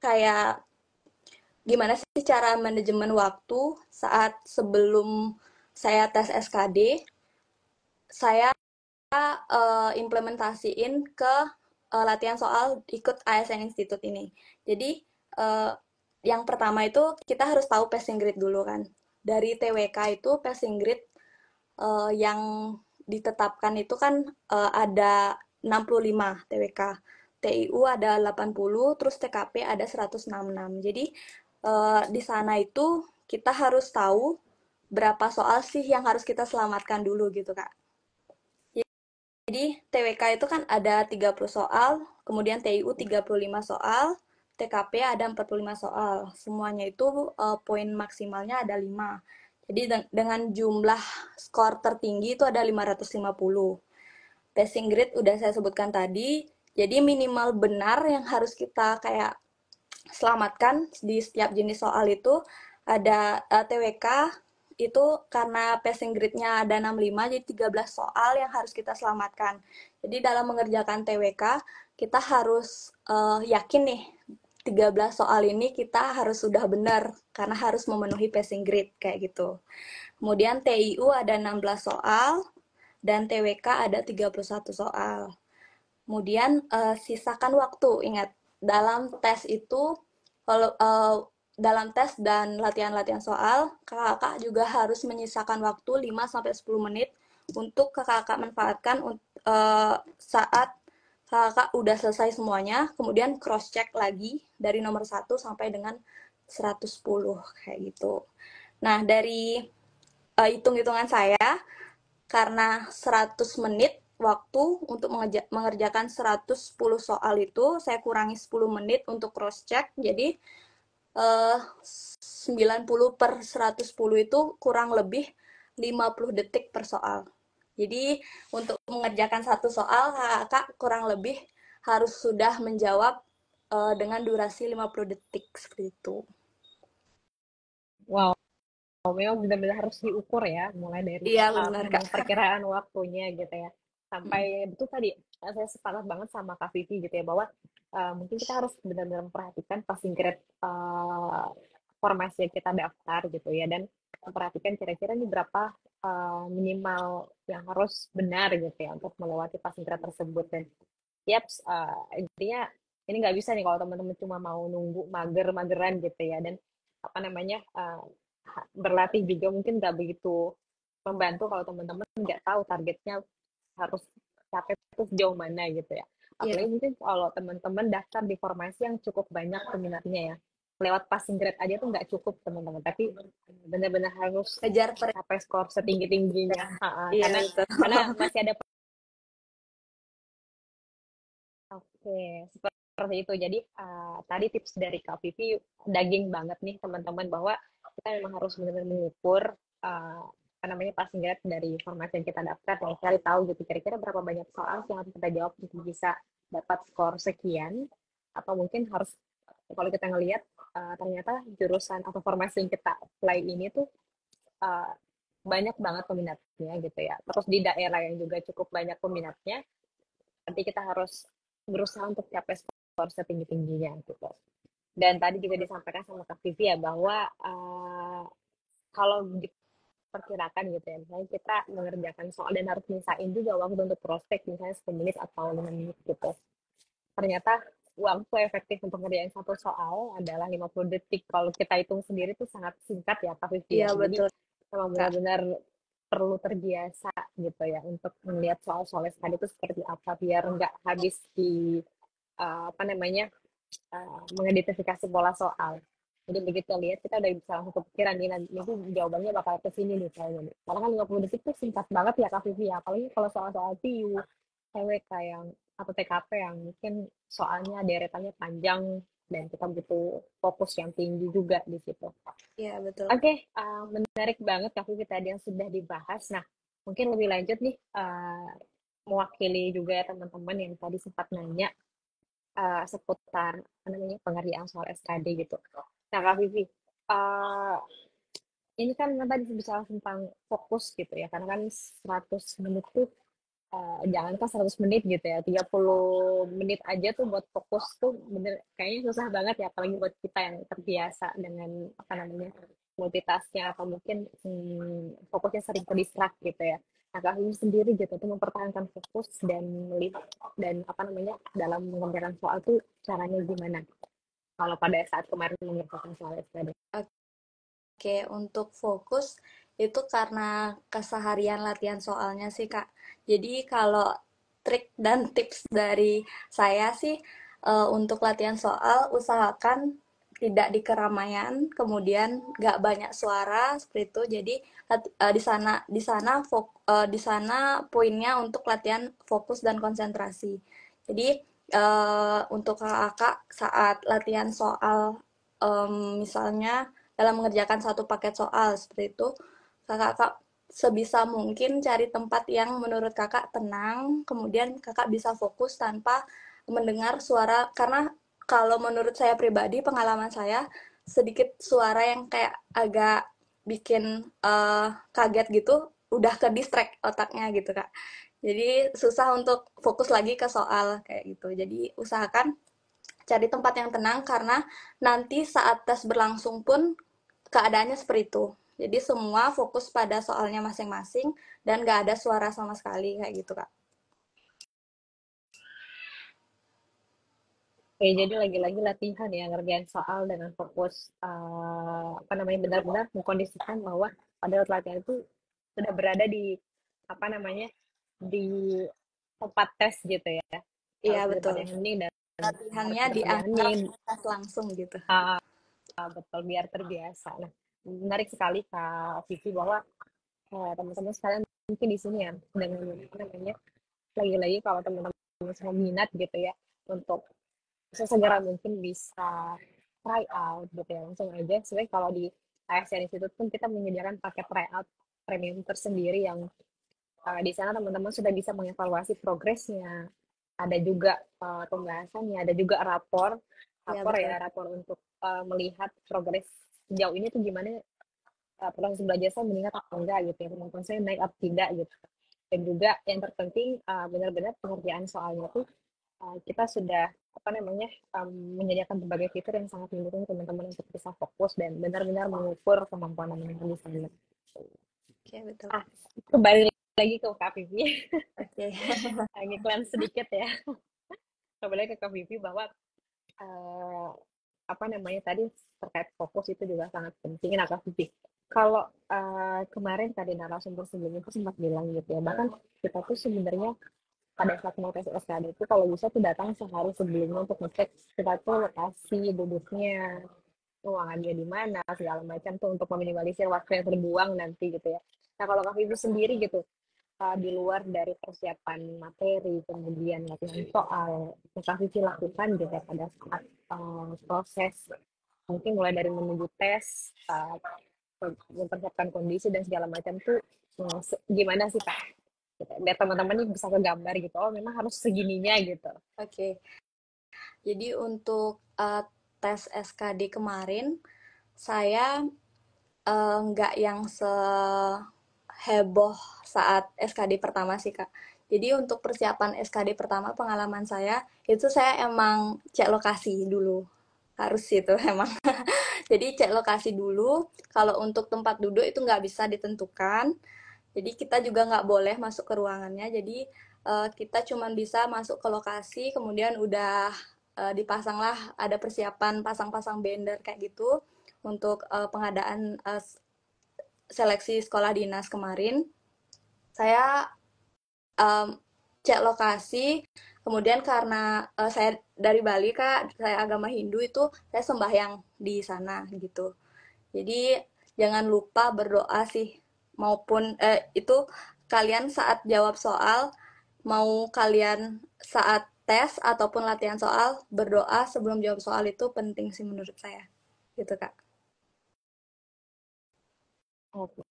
kayak gimana sih cara manajemen waktu saat sebelum saya tes SKD, saya implementasiin ke latihan soal ikut ASN Institute ini. Jadi uh, yang pertama itu kita harus tahu passing grade dulu kan. Dari TWK itu passing grade yang ditetapkan itu kan ada 65 TWK. TIU ada 80, terus TKP ada 166. Jadi di sana itu kita harus tahu berapa soal sih yang harus kita selamatkan dulu gitu Kak. Jadi TWK itu kan ada 30 soal, kemudian TIU 35 soal, TKP ada 45 soal. Semuanya itu poin maksimalnya ada 5. Jadi dengan jumlah skor tertinggi itu ada 550. Passing grade udah saya sebutkan tadi. Jadi minimal benar yang harus kita kayak selamatkan di setiap jenis soal itu ada TWK itu karena passing grade-nya ada 65, jadi 13 soal yang harus kita selamatkan. Jadi dalam mengerjakan TWK kita harus yakin nih 13 soal ini kita harus sudah benar karena harus memenuhi passing grade kayak gitu. Kemudian TIU ada 16 soal dan TWK ada 31 soal. Kemudian sisakan waktu. Ingat, dalam tes itu kalau dalam tes dan latihan-latihan soal, kakak juga harus menyisakan waktu 5 sampai 10 menit untuk kakak manfaatkan saat kakak udah selesai semuanya, kemudian cross check lagi dari nomor 1 sampai dengan 110 kayak gitu. Nah, dari hitung-hitungan saya, karena 100 menit waktu untuk mengerjakan 110 soal itu, saya kurangi 10 menit untuk cross check, jadi 90 per 110 itu kurang lebih 50 detik per soal. Jadi untuk mengerjakan satu soal, kakak kurang lebih harus sudah menjawab dengan durasi 50 detik seperti itu. Wow, memang benar-benar harus diukur ya, mulai dari Iya benar memang kak. perkiraan waktunya gitu ya. Sampai betul tadi, saya sepakat banget sama Kak Vivi gitu ya, bahwa mungkin kita harus benar-benar memperhatikan passing grade formasi yang kita daftar gitu ya. Dan memperhatikan kira-kira ini berapa minimal yang harus benar gitu ya untuk melewati passing grade tersebut. Dan intinya ini nggak bisa nih kalau teman-teman cuma mau nunggu mager-mageran gitu ya. Dan apa namanya berlatih juga mungkin nggak begitu membantu kalau teman-teman nggak tahu targetnya harus capai itu sejauh mana gitu ya. Iya, Apalagi mungkin kalau teman-teman daftar di formasi yang cukup banyak peminatnya ya. Lewat passing grade aja tuh nggak cukup teman-teman, tapi benar-benar harus kejar capai skor setinggi-tingginya. iya Karena betul. masih ada. Oke, seperti itu. Jadi tadi tips dari Kak Vivi daging banget nih teman-teman bahwa kita memang harus benar-benar mengukur apa namanya passing grade dari informasi yang kita daftar dan cari tahu gitu kira-kira berapa banyak soal yang harus kita jawab untuk bisa dapat skor sekian, atau mungkin harus kalau kita ngelihat ternyata jurusan atau formasi yang kita apply ini tuh uh, banyak banget peminatnya gitu ya. Terus di daerah yang juga cukup banyak peminatnya, nanti kita harus berusaha untuk capai skor setinggi-tingginya gitu. Dan tadi juga disampaikan sama Kak Vivi ya bahwa kalau diperkirakan gitu ya, misalnya kita mengerjakan soal dan harus misain juga waktu untuk prospek misalnya 10 menit atau 5 menit gitu. Ternyata waktu efektif untuk ngerjain satu soal adalah 50 detik. Kalau kita hitung sendiri itu sangat singkat ya Kak Vivi Iya ya. Jadi betul memang Kak. benar-benar perlu terbiasa gitu ya untuk melihat soal-soal tadi itu seperti apa biar nggak habis di apa namanya mengidentifikasi pola soal. Jadi begitu lihat kita udah bisa langsung kepikiran nih nanti jawabannya bakal ke sini nih kayaknya nih. Karena kan 50 detik itu singkat banget ya Kak Vivi ya. Apalagi kalau soal-soal PU, TWK yang atau TKP yang mungkin soalnya deretannya panjang dan kita butuh fokus yang tinggi juga di situ. Iya betul. Oke, menarik banget Kak Vivi tadi yang sudah dibahas. Nah, mungkin lebih lanjut nih, mewakili juga ya teman-teman yang tadi sempat nanya seputar apa namanya pengerjaan soal SKD gitu. Nah, Kak Vivi, ini kan tadi bicara tentang fokus gitu ya, karena kan 100 menit tuh jangankan 100 menit gitu ya, 30 menit aja tuh buat fokus tuh bener kayaknya susah banget ya, apalagi buat kita yang terbiasa dengan apa namanya multitasking atau mungkin fokusnya sering ke distract gitu ya. Nah, Kak sendiri gitu tuh mempertahankan fokus dan melihat dan apa namanya dalam mengerjakan soal tuh caranya gimana? Kalau pada saat kemarin mengerjakan soal SPD. Oke, untuk fokus itu karena keseharian latihan soalnya sih, Kak. Jadi kalau trik dan tips dari saya sih untuk latihan soal usahakan tidak di keramaian, kemudian nggak banyak suara seperti itu. Jadi di sana poinnya untuk latihan fokus dan konsentrasi. Jadi untuk kakak saat latihan soal misalnya dalam mengerjakan satu paket soal seperti itu, kakak sebisa mungkin cari tempat yang menurut kakak tenang, kemudian kakak bisa fokus tanpa mendengar suara, karena kalau menurut saya pribadi, pengalaman saya, sedikit suara yang kayak agak bikin kaget gitu, udah ke distract otaknya gitu kak. Jadi susah untuk fokus lagi ke soal kayak gitu. Jadi usahakan cari tempat yang tenang karena nanti saat tes berlangsung pun keadaannya seperti itu. Jadi semua fokus pada soalnya masing-masing dan nggak ada suara sama sekali kayak gitu kak. Oke, jadi lagi-lagi latihan ya ngerjain soal dengan fokus apa namanya benar-benar mengkondisikan bahwa pada saat latihan itu sudah berada di apa namanya di tempat tes gitu ya, Iya harus di tempat betul. yang hening dan harus Latihannya benar-benar diantar hening. tes langsung gitu. Betul biar terbiasa. Nah, menarik sekali Kak Vivi bahwa teman-teman sekalian mungkin di sini ya dengan apa namanya lagi-lagi kalau teman-teman semua minat gitu ya untuk sesegera mungkin bisa try out gitu ya langsung aja. Sebenarnya kalau di ASN Institute pun kita menyediakan paket try out premium tersendiri yang di sana teman-teman sudah bisa mengevaluasi progresnya, ada juga pembahasannya, ada juga rapor Iya rapor betul. ya rapor untuk melihat progres sejauh ini tuh gimana proses belajar saya meningkat atau enggak gitu ya, kemampuan saya naik atau tidak gitu. Dan juga yang terpenting benar-benar pengerjaan soalnya tuh kita sudah apa namanya menyediakan berbagai fitur yang sangat mendukung teman-teman untuk bisa fokus dan benar-benar mengukur kemampuan teman-teman di sana. Oke, betul. Kembali lagi ke Kak Vivi. Oke. Lagi klan sedikit ya. Kembali ke Kak Vivi bahwa apa namanya tadi terkait fokus itu juga sangat penting. Nah, Kak Vivi, kalau kemarin tadi narasumber sebelumnya itu sempat bilang gitu ya, bahkan kita tuh sebenarnya pada saat mau tes SKD itu kalau bisa tuh datang sehari sebelumnya untuk ngecek kita tuh lokasi duduknya, ruangannya di mana, segala macam tuh untuk meminimalisir waktu yang terbuang nanti gitu ya. Nah, kalau Kak Vivi sendiri gitu, di luar dari persiapan materi, kemudian latihan soal, yang Kak Vivi lakukan juga pada saat proses, mungkin mulai dari menuju tes, mempersiapkan kondisi dan segala macam tuh gimana sih Kak? Biar teman-teman nih bisa kegambar gitu, oh memang harus segininya gitu. Oke. Jadi untuk tes SKD kemarin, saya nggak yang seheboh saat SKD pertama sih, Kak. Jadi untuk persiapan SKD pertama, pengalaman saya, itu saya emang cek lokasi dulu. Harus itu emang. Jadi cek lokasi dulu, kalau untuk tempat duduk itu nggak bisa ditentukan. Jadi kita juga nggak boleh masuk ke ruangannya. Jadi kita cuma bisa masuk ke lokasi, kemudian udah dipasanglah, ada persiapan pasang-pasang banner kayak gitu untuk pengadaan seleksi sekolah dinas kemarin. Saya cek lokasi, kemudian karena saya dari Bali Kak, saya agama Hindu, itu saya sembahyang di sana gitu. Jadi jangan lupa berdoa sih, maupun itu kalian saat jawab soal, mau kalian saat tes ataupun latihan soal, berdoa sebelum jawab soal itu penting sih menurut saya. Gitu Kak. Oke,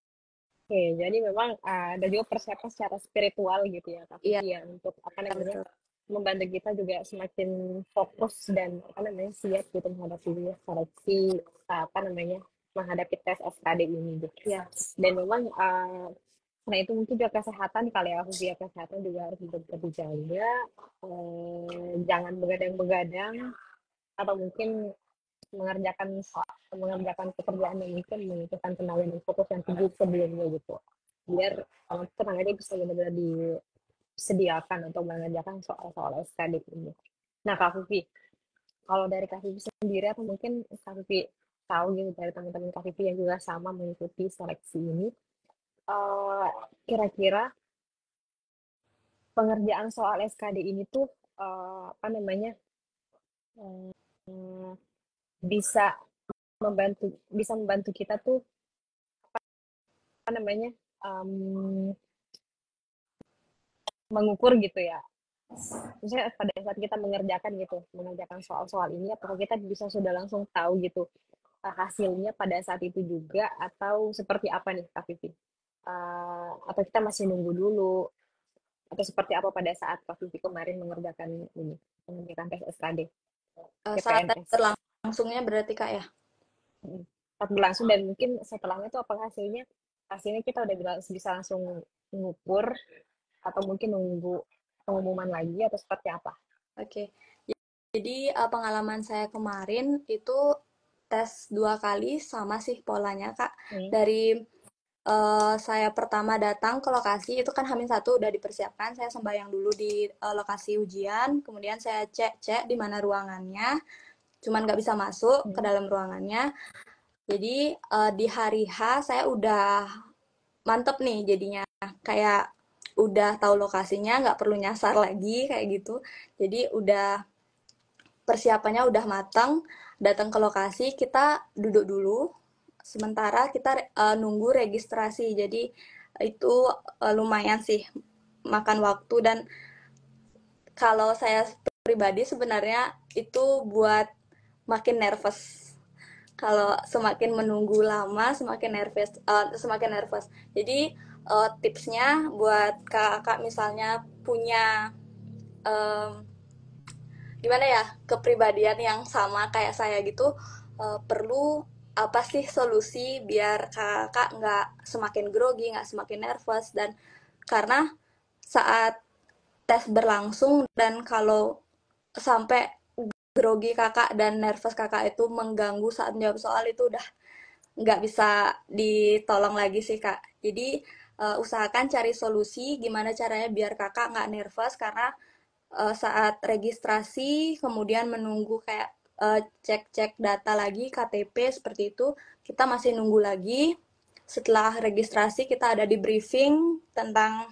jadi memang ada juga persiapan secara spiritual gitu ya Kak Iya, Vivi ya, untuk apa namanya betul. membantu kita juga semakin fokus dan apa namanya siap gitu menghadapi seleksi apa namanya menghadapi tes SKD ini gitu. Iya. Dan memang karena itu mungkin juga kesehatan kali ya, via kesehatan juga harus betul-betul dijaga, jangan begadang-begadang atau mungkin mengerjakan pekerjaan yang mungkin membutuhkan tenaga dan fokus yang tinggi sebelumnya gitu. Biar tenaganya bisa benar-benar disediakan untuk mengerjakan soal-soal SKD ini. Nah, Kak Vivi, kalau dari Kak Vivi sendiri atau mungkin Kak Vivi tahu gitu dari teman-teman Kak Vivi yang juga sama mengikuti seleksi ini, kira-kira pengerjaan soal SKD ini tuh apa namanya bisa membantu kita tuh apa namanya mengukur gitu ya. Misalnya pada saat kita mengerjakan soal-soal ini, apakah kita bisa sudah langsung tahu gitu hasilnya pada saat itu juga atau seperti apa nih Kak Vivi? Atau kita masih nunggu dulu atau seperti apa pada saat Kak Vivi kemarin mengerjakan tes SKD Saat tes PPNS berlangsungnya berarti Kak ya? saat berlangsung dan mungkin setelahnya tuh apakah hasilnya kita udah bisa langsung mengukur atau mungkin nunggu pengumuman lagi atau seperti apa? Oke. Jadi pengalaman saya kemarin itu tes 2 kali sama sih polanya Kak. Dari saya pertama datang ke lokasi itu kan H-1 udah dipersiapkan, saya sembahyang dulu di lokasi ujian, kemudian saya cek di mana ruangannya, cuman nggak bisa masuk ke dalam ruangannya. Jadi di hari H saya udah mantep nih jadinya, kayak udah tahu lokasinya, nggak perlu nyasar lagi kayak gitu. Jadi udah persiapannya udah matang, datang ke lokasi, kita duduk dulu, sementara kita nunggu registrasi. Jadi itu lumayan sih makan waktu, dan kalau saya pribadi sebenarnya itu buat makin nervous. Kalau semakin menunggu lama semakin nervous. Jadi tipsnya buat kakak misalnya punya gimana ya, kepribadian yang sama kayak saya gitu, perlu apa sih solusi biar kakak nggak semakin grogi, nggak semakin nervous. Dan karena saat tes berlangsung dan kalau sampai grogi kakak dan nervous kakak itu mengganggu saat menjawab soal itu udah nggak bisa ditolong lagi sih kak. Jadi usahakan cari solusi gimana caranya biar kakak nggak nervous karena saat registrasi kemudian menunggu kayak cek-cek data lagi KTP seperti itu kita masih nunggu lagi. Setelah registrasi kita ada di briefing tentang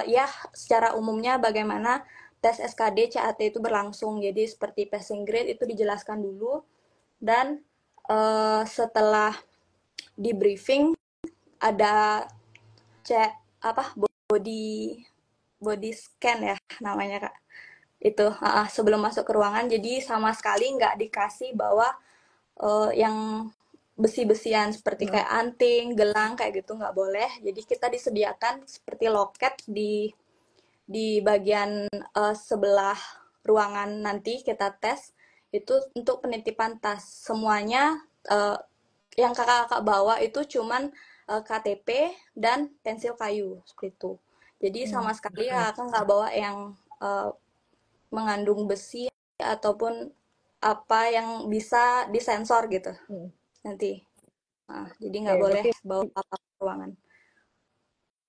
ya secara umumnya bagaimana tes SKD CAT itu berlangsung. Jadi seperti passing grade itu dijelaskan dulu dan setelah di briefing ada cek apa body body scan ya namanya kak itu sebelum masuk ke ruangan jadi sama sekali nggak dikasih bawa yang besi-besian seperti kayak anting, gelang kayak gitu nggak boleh. Jadi kita disediakan seperti loket di bagian sebelah ruangan nanti kita tes itu untuk penitipan tas. Semuanya yang kakak-kakak bawa itu cuman KTP dan pensil kayu seperti itu. Jadi sama sekali kakak nggak bawa yang mengandung besi ataupun apa yang bisa disensor gitu nanti. Jadi nggak boleh bawa apa ruangan.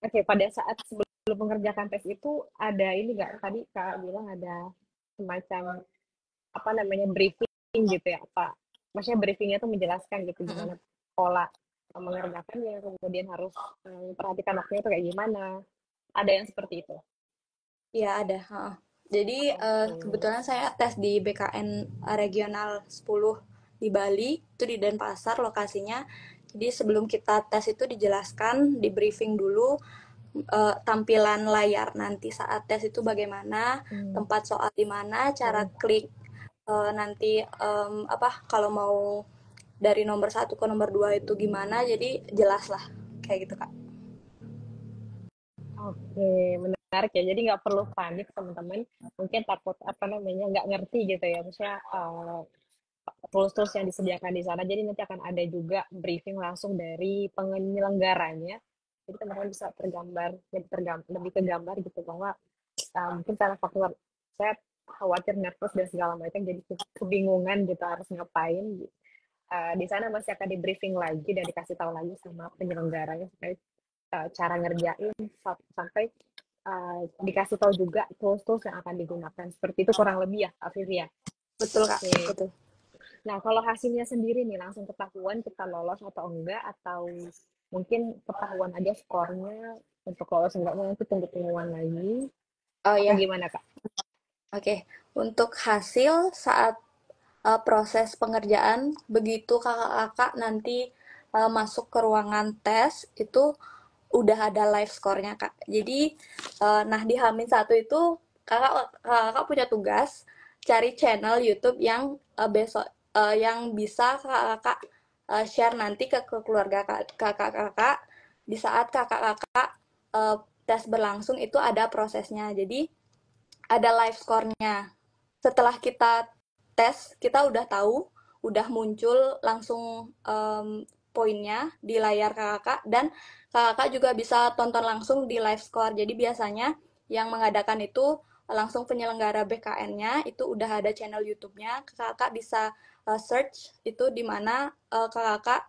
Oke, pada saat sebelum mengerjakan tes itu ada ini nggak? Tadi Kak bilang ada semacam apa namanya briefing gitu ya? Apa? Maksudnya briefingnya tuh menjelaskan gitu gimana pola mengerjakannya, kemudian harus perhatikan waktunya itu kayak gimana. Ada yang seperti itu? Iya ada. Jadi kebetulan saya tes di BKN Regional 10 di Bali, itu di Denpasar lokasinya. Jadi sebelum kita tes itu dijelaskan, di briefing dulu tampilan layar nanti saat tes itu bagaimana, tempat soal di mana, cara klik nanti apa kalau mau dari nomor 1 ke nomor 2 itu gimana, jadi jelas lah kayak gitu kak. Oke, menarik ya. Jadi nggak perlu panik teman-teman. Mungkin takut apa namanya nggak ngerti gitu ya. Maksudnya tools-tools yang disediakan di sana. Jadi nanti akan ada juga briefing langsung dari penyelenggaranya. Jadi teman-teman bisa tergambar, jadi lebih kegambar gitu bahwa mungkin karena faktor saya khawatir nervous dan segala macam jadi kebingungan gitu harus ngapain. Di sana masih akan di briefing lagi dan dikasih tahu lagi sama penyelenggaranya supaya cara ngerjain sampai dikasih tahu juga tools-tools yang akan digunakan. Seperti itu kurang lebih ya, Afif ya. Betul kak, betul. Nah, kalau hasilnya sendiri nih langsung ketahuan kita lolos atau enggak, atau mungkin ketahuan aja skornya untuk lolos enggaknya nanti tunggu pengumuman lagi. Oh Atau ya, gimana Kak? oke. Untuk hasil saat proses pengerjaan, begitu kakak-kakak nanti masuk ke ruangan tes, itu udah ada live score-nya kak. Jadi, nah di H-1 itu kakak punya tugas cari channel YouTube yang besok yang bisa kakak-kakak share nanti ke keluarga kakak-kakak di saat kakak-kakak tes berlangsung itu ada prosesnya. Jadi ada live score-nya. Setelah kita tes, kita udah tahu, udah muncul langsung poinnya di layar kakak dan kakak juga bisa tonton langsung di live score. Jadi biasanya yang mengadakan itu langsung penyelenggara BKN-nya itu udah ada channel YouTube-nya. Kakak bisa search itu di mana kakak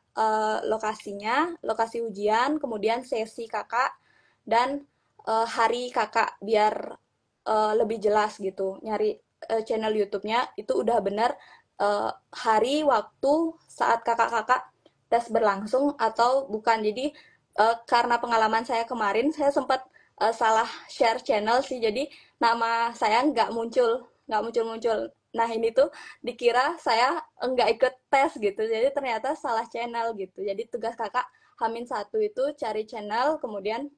lokasinya, lokasi ujian, kemudian sesi kakak dan hari kakak biar lebih jelas gitu. Nyari channel YouTube-nya itu udah benar hari waktu saat kakak-kakak tes berlangsung atau bukan. Jadi karena pengalaman saya kemarin saya sempat salah share channel sih. Jadi nama saya nggak muncul. Nah ini tuh dikira saya nggak ikut tes gitu. Jadi ternyata salah channel gitu. Jadi tugas kakak H-1 itu cari channel kemudian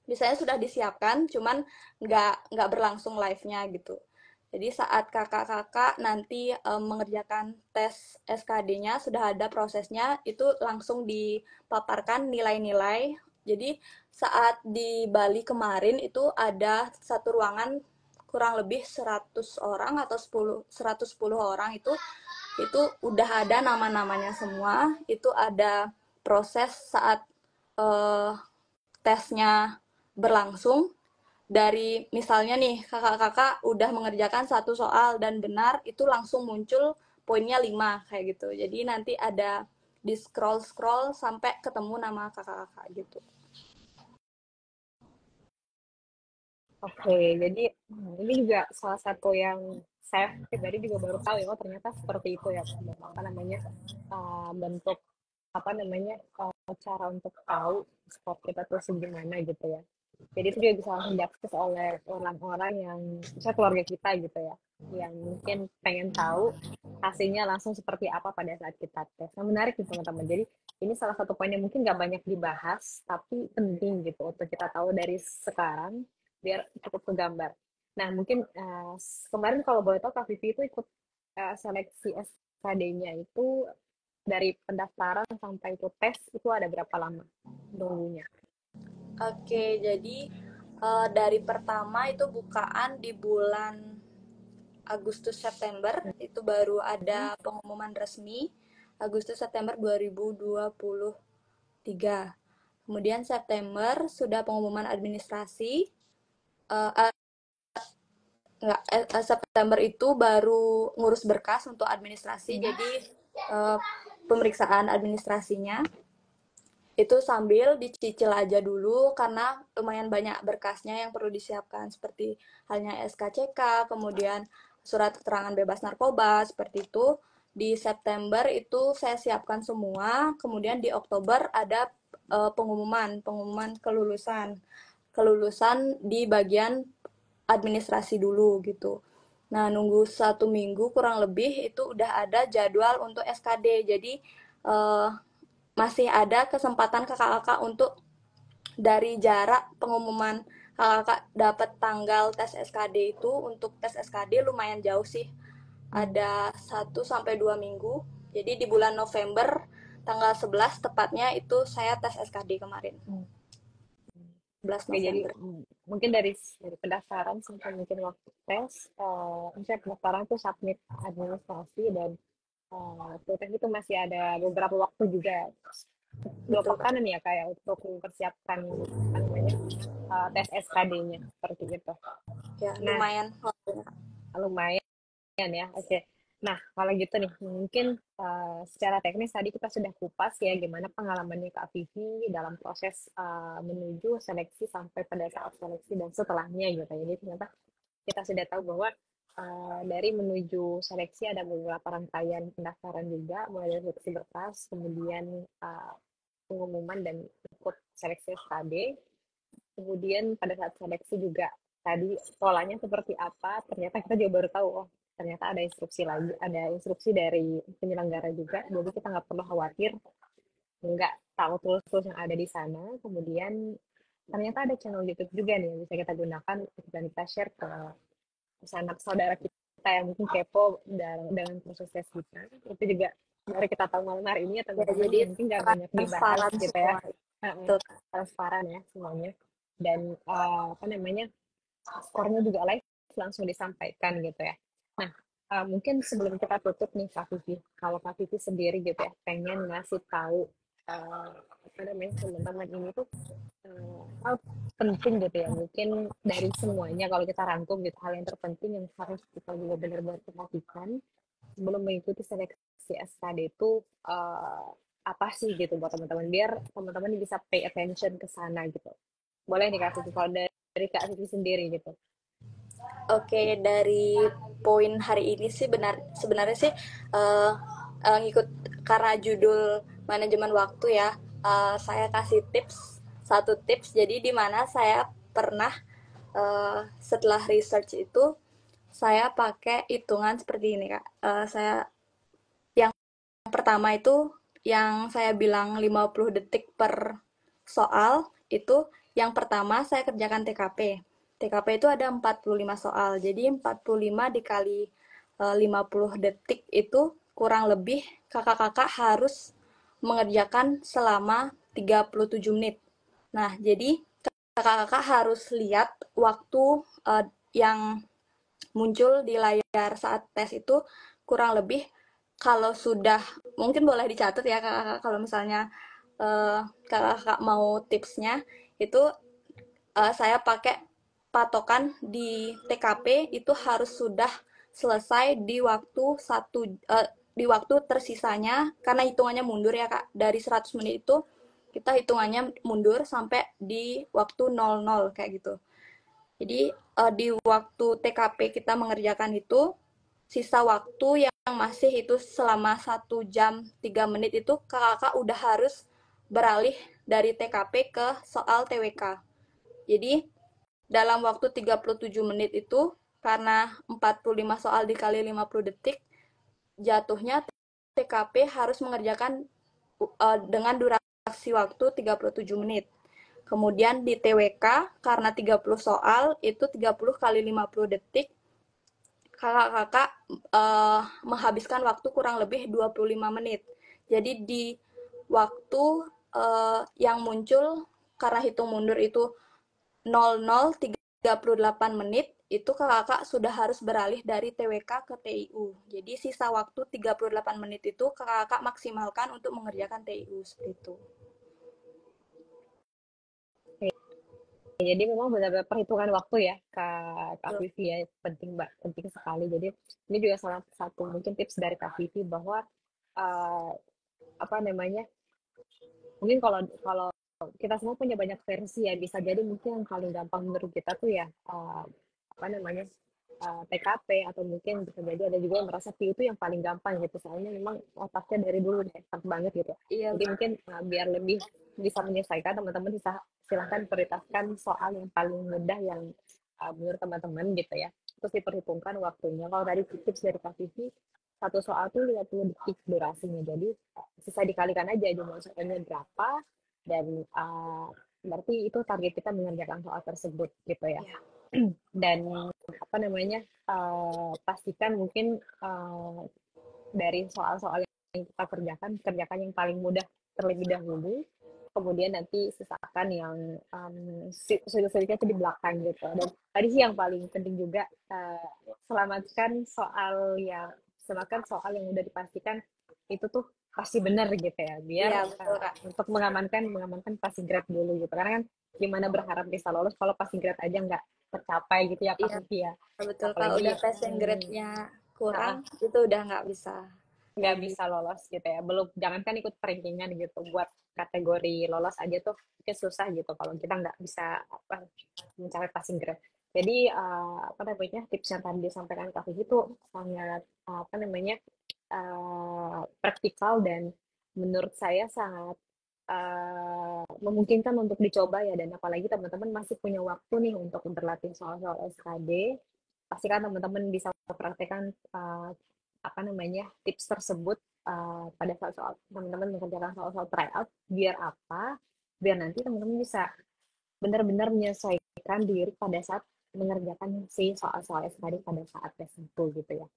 misalnya sudah disiapkan cuman nggak berlangsung live-nya gitu. Jadi saat kakak-kakak nanti mengerjakan tes SKD-nya sudah ada prosesnya itu langsung dipaparkan nilai-nilai. Jadi saat di Bali kemarin itu ada satu ruangan kurang lebih 100 orang atau 110 orang itu udah ada nama-namanya semua. Itu ada proses saat tesnya berlangsung dari misalnya nih kakak-kakak udah mengerjakan satu soal dan benar, itu langsung muncul poinnya 5 kayak gitu. Jadi nanti ada di scroll-scroll sampai ketemu nama kakak-kakak gitu. Oke, jadi ini juga salah satu yang saya pribadi juga baru tahu ya, oh ternyata seperti itu ya, apa namanya, bentuk apa namanya, cara untuk tahu sport kita tuh segimana gitu ya. Jadi itu juga bisa langsung diakses oleh orang-orang yang misalnya keluarga kita gitu ya, yang mungkin pengen tahu hasilnya langsung seperti apa pada saat kita tes. Nah, menarik nih teman-teman. Jadi ini salah satu poin yang mungkin nggak banyak dibahas, tapi penting gitu untuk kita tahu dari sekarang biar cukup kegambar. Nah, mungkin kemarin kalau boleh tahu Kak Vivi itu ikut seleksi SKD-nya itu dari pendaftaran sampai ikut tes itu ada berapa lama nunggunya? Oke, jadi dari pertama itu bukaan di bulan Agustus September, itu baru ada pengumuman resmi Agustus September 2023. Kemudian September sudah pengumuman administrasi. Uh, September itu baru ngurus berkas untuk administrasi, jadi pemeriksaan administrasinya itu sambil dicicil aja dulu karena lumayan banyak berkasnya yang perlu disiapkan seperti halnya SKCK, kemudian surat keterangan bebas narkoba, seperti itu. Di September itu saya siapkan semua, kemudian di Oktober ada pengumuman kelulusan di bagian administrasi dulu gitu. Nah, nunggu 1 minggu kurang lebih itu udah ada jadwal untuk SKD. Jadi masih ada kesempatan kakak-kakak untuk dari jarak pengumuman kakak dapat tanggal tes SKD itu, untuk tes SKD lumayan jauh sih. Ada 1 sampai 2 minggu. Jadi di bulan November tanggal 11 tepatnya itu saya tes SKD kemarin. 11 Oke, jadi November. mungkin dari pendaftaran sampai mungkin waktu tes, misalnya pendaftaran itu submit administrasi dan waktu tes itu masih ada beberapa waktu juga, 2 pekanan ya kayak untuk mempersiapkan apa namanya tes SKD-nya seperti itu. Ya, Nah, lumayan. lumayan ya. Oke. Nah, kalau gitu nih, mungkin secara teknis tadi kita sudah kupas ya gimana pengalamannya Kak Vivi dalam proses menuju seleksi sampai pada saat seleksi dan setelahnya gitu. Jadi ternyata kita sudah tahu bahwa dari menuju seleksi ada beberapa rangkaian pendaftaran juga, mulai dari seleksi berkas, kemudian pengumuman dan ikut seleksi SKD. Kemudian pada saat seleksi juga tadi polanya seperti apa, ternyata kita juga baru tahu, oh ternyata ada instruksi lagi, ada instruksi dari penyelenggara juga, jadi kita nggak perlu khawatir, nggak tahu tools-tools yang ada di sana. Kemudian ternyata ada channel YouTube juga nih yang bisa kita gunakan dan kita share ke sanak saudara kita yang mungkin kepo dengan proses tes kita. Itu juga dari kita tahu malam hari ini ya teman-teman, Jadi mungkin nggak banyak dibahas transparan gitu ya. semua. Transparan ya semuanya. Dan apa namanya, skornya juga live langsung disampaikan gitu ya. Nah, mungkin sebelum kita tutup nih Kak Vivi, kalau Kak Vivi sendiri gitu ya, pengen ngasih tahu apa namanya teman-teman ini tuh hal penting gitu ya, mungkin dari semuanya kalau kita rangkum gitu, hal yang terpenting yang harus kita juga benar-benar perhatikan sebelum mengikuti seleksi SKD itu apa sih gitu buat teman-teman, biar teman-teman bisa pay attention ke sana gitu. Boleh nih Kak Vivi, kalau dari Kak Vivi sendiri gitu. Oke, dari poin hari ini sih sebenarnya sih ngikut karena judul manajemen waktu ya. Saya kasih satu tips. Jadi di mana saya pernah setelah research itu saya pakai hitungan seperti ini Kak. Saya yang pertama itu yang saya bilang 50 detik per soal itu, yang pertama saya kerjakan TKP. TKP itu ada 45 soal. Jadi 45 dikali 50 detik itu kurang lebih kakak-kakak harus mengerjakan selama 37 menit. Nah, jadi kakak-kakak harus lihat waktu yang muncul di layar saat tes itu kurang lebih, kalau sudah, mungkin boleh dicatat ya kakak-kakak kalau misalnya kakak-kakak mau tipsnya itu, saya pakai patokan di TKP itu harus sudah selesai di waktu di waktu tersisanya, karena hitungannya mundur ya Kak. Dari 100 menit itu kita hitungannya mundur sampai di waktu 00 kayak gitu. Jadi di waktu TKP kita mengerjakan itu, sisa waktu yang masih itu selama 1 jam 3 menit itu kakak udah harus beralih dari TKP ke soal TWK. Jadi dalam waktu 37 menit itu, karena 45 soal dikali 50 detik, jatuhnya TKP harus mengerjakan dengan durasi waktu 37 menit. Kemudian di TWK, karena 30 soal, itu 30 kali 50 detik, kakak-kakak menghabiskan waktu kurang lebih 25 menit. Jadi di waktu yang muncul karena hitung mundur itu 00:38 menit, itu kakak sudah harus beralih dari TWK ke TIU. Jadi sisa waktu 38 menit itu kakak maksimalkan untuk mengerjakan TIU seperti itu. Jadi memang benar-benar perhitungan waktu ya, Kak Vivi ya, penting Mbak, penting sekali. Jadi ini juga salah satu mungkin tips dari Kak Vivi bahwa uh, apa namanya, mungkin kalau kalau kita semua punya banyak versi ya, bisa jadi mungkin yang paling gampang menurut kita tuh ya apa namanya TKP, atau mungkin bisa jadi ada juga yang merasa PU itu yang paling gampang gitu, soalnya memang otaknya dari dulu udah expert banget gitu. Iya, Jadi mungkin biar lebih bisa menyelesaikan, teman-teman bisa silahkan prioritaskan soal yang paling mudah yang menurut teman-teman gitu ya. Terus diperhitungkan waktunya. Kalau dari tips dari Kak Vivi, satu soal tuh 50 detik durasinya. Jadi sisa dikalikan aja jumlah soalnya berapa, dan berarti itu target kita mengerjakan soal tersebut gitu ya. iya. Dan apa namanya, pastikan mungkin dari soal-soal yang kita kerjakan yang paling mudah terlebih dahulu, kemudian nanti sisakan yang sulit-sulitnya itu di belakang gitu. Dan tadi sih yang paling penting juga, selamatkan soal yang udah dipastikan itu tuh pasti benar gitu ya, biar Iya, betul Kak. untuk mengamankan passing grade dulu gitu, karena kan gimana berharap bisa lolos kalau passing grade aja nggak tercapai gitu ya Kak Iya, Vivi ya. betul. Kalau Apalagi udah passing grade-nya kurang, uh, itu udah nggak bisa nggak lagi. bisa lolos gitu ya, belum, jangankan ikut rankingan gitu, buat kategori lolos aja tuh mungkin susah gitu kalau kita nggak bisa mencapai passing grade. Jadi apa namanya, tips yang tadi disampaikan Kak Vivi itu sangat apa namanya, praktikal, dan menurut saya sangat memungkinkan untuk dicoba ya. Dan apalagi teman-teman masih punya waktu nih untuk berlatih soal-soal SKD, pastikan teman-teman bisa praktekkan apa namanya, tips tersebut pada saat soal teman-teman mengerjakan soal-soal tryout. Biar apa? Biar nanti teman-teman bisa benar-benar menyesuaikan diri pada saat mengerjakan si soal-soal SKD pada saat tes itu gitu ya.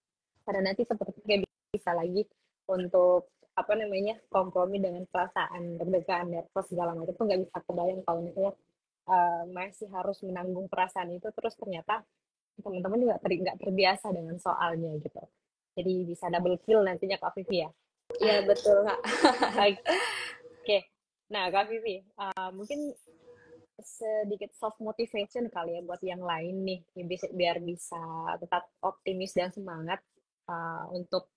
Karena nanti sepertinya bisa lagi untuk apa namanya, kompromi dengan perasaan deg-degan, nervous segala macam itu nggak bisa kebayang kalau misalnya masih harus menanggung perasaan itu, terus ternyata teman-teman juga nggak terbiasa dengan soalnya gitu. Jadi bisa double kill nantinya Kak Vivi ya. Iya, betul Kak. Oke. Nah, Kak Vivi, mungkin sedikit soft motivation kali ya buat yang lain nih, biar bisa tetap optimis dan semangat untuk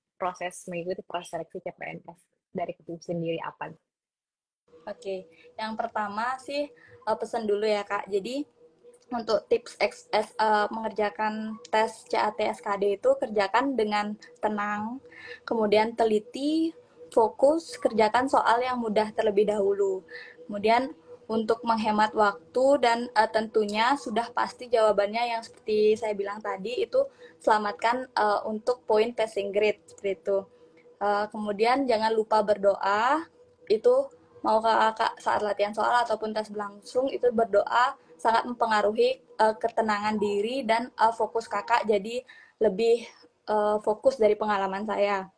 mengikuti proses seleksi CPNS dari Kak Vivi sendiri apa nih? Oke, yang pertama sih pesan dulu ya Kak. Jadi untuk tips mengerjakan tes CAT SKD itu kerjakan dengan tenang, kemudian teliti, fokus, kerjakan soal yang mudah terlebih dahulu. Kemudian untuk menghemat waktu dan tentunya sudah pasti jawabannya yang seperti saya bilang tadi itu selamatkan untuk poin passing grade seperti itu. Kemudian jangan lupa berdoa, itu mau kakak saat latihan soal ataupun tes berlangsung itu berdoa sangat mempengaruhi ketenangan diri dan fokus kakak jadi lebih fokus dari pengalaman saya.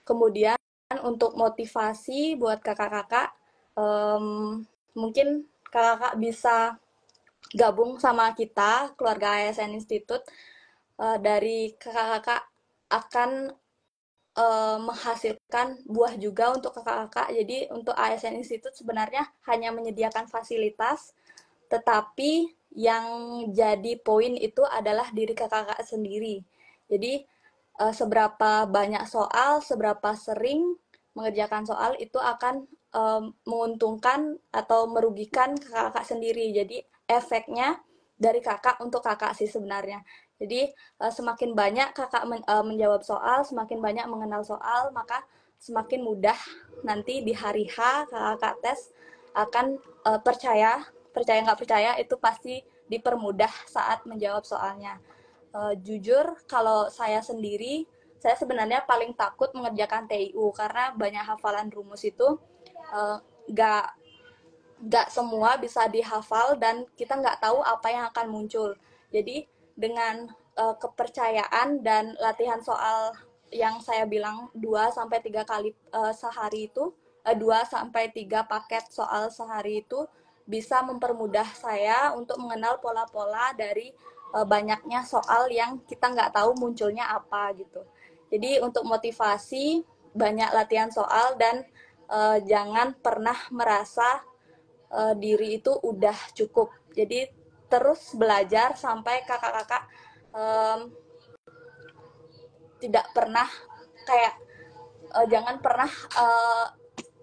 Kemudian untuk motivasi buat kakak-kakak, mungkin kakak bisa gabung sama kita keluarga ASN Institute. Dari kakak-kakak akan menghasilkan buah juga untuk kakak-kakak. Jadi untuk ASN Institute sebenarnya hanya menyediakan fasilitas, tetapi yang jadi poin itu adalah diri kakak-kakak sendiri. Jadi seberapa banyak soal, seberapa sering mengerjakan soal itu akan menguntungkan atau merugikan kakak-kakak sendiri. Jadi efeknya dari kakak untuk kakak sih sebenarnya. Jadi semakin banyak kakak menjawab soal, semakin banyak mengenal soal, maka semakin mudah nanti di hari H kakak tes akan percaya percaya nggak percaya itu pasti dipermudah saat menjawab soalnya. Jujur kalau saya sendiri, saya sebenarnya paling takut mengerjakan TIU karena banyak hafalan rumus itu nggak nggak semua bisa dihafal dan kita nggak tahu apa yang akan muncul. Jadi dengan kepercayaan dan latihan soal yang saya bilang 2 sampai 3 kali sehari itu 2 sampai 3 paket soal sehari itu bisa mempermudah saya untuk mengenal pola-pola dari banyaknya soal yang kita nggak tahu munculnya apa gitu. Jadi untuk motivasi banyak latihan soal dan jangan pernah merasa diri itu udah cukup. Jadi terus belajar sampai kakak-kakak um, tidak pernah kayak jangan pernah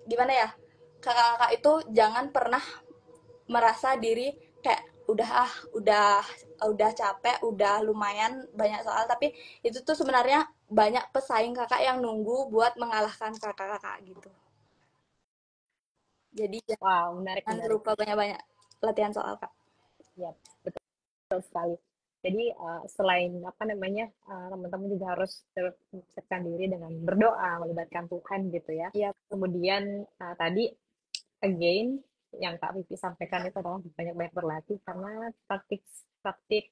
gimana ya, kakak-kakak itu jangan pernah merasa diri kayak udah capek, udah lumayan banyak soal, tapi itu tuh sebenarnya banyak pesaing kakak yang nunggu buat mengalahkan kakak-kakak gitu. Jadi Wow, menarik, jangan menarik. lupa banyak-banyak latihan soal kak. Ya, betul sekali. Jadi selain apa namanya, teman-teman juga harus mempersiapkan diri dengan berdoa, melibatkan Tuhan gitu ya. Iya. Kemudian tadi again yang Kak Vivi sampaikan itu adalah banyak-banyak berlatih karena praktik praktik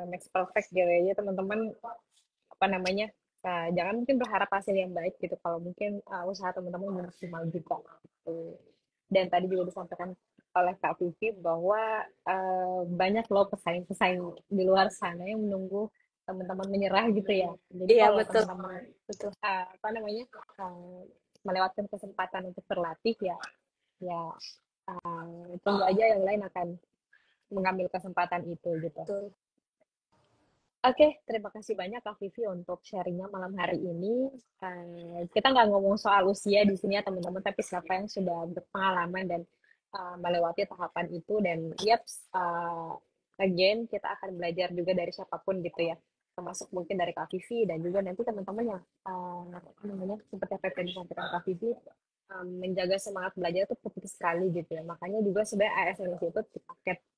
makes perfect gitu ya teman-teman, apa namanya, jangan mungkin berharap hasil yang baik gitu kalau mungkin usaha teman-teman belum maksimal juga gitu. Dan tadi juga disampaikan oleh Kak Vivi bahwa banyak loh pesaing-pesaing di luar sana yang menunggu teman-teman menyerah gitu ya. Jadi Iya kalau betul. teman-teman Betul. apa namanya, melewatkan kesempatan untuk berlatih ya, ya tunggu aja yang lain akan mengambil kesempatan itu gitu. Betul. Oke, terima kasih banyak Kak Vivi untuk sharingnya malam hari ini. Kita nggak ngomong soal usia di sini ya teman-teman, tapi siapa yang sudah berpengalaman dan melewati tahapan itu. Dan again kita akan belajar juga dari siapapun gitu ya, termasuk mungkin dari Kak Vivi dan juga nanti teman-teman yang apa namanya seperti apa yang disampaikan Kak Vivi, menjaga semangat belajar itu penting sekali gitu ya. Makanya juga sebenarnya ASN itu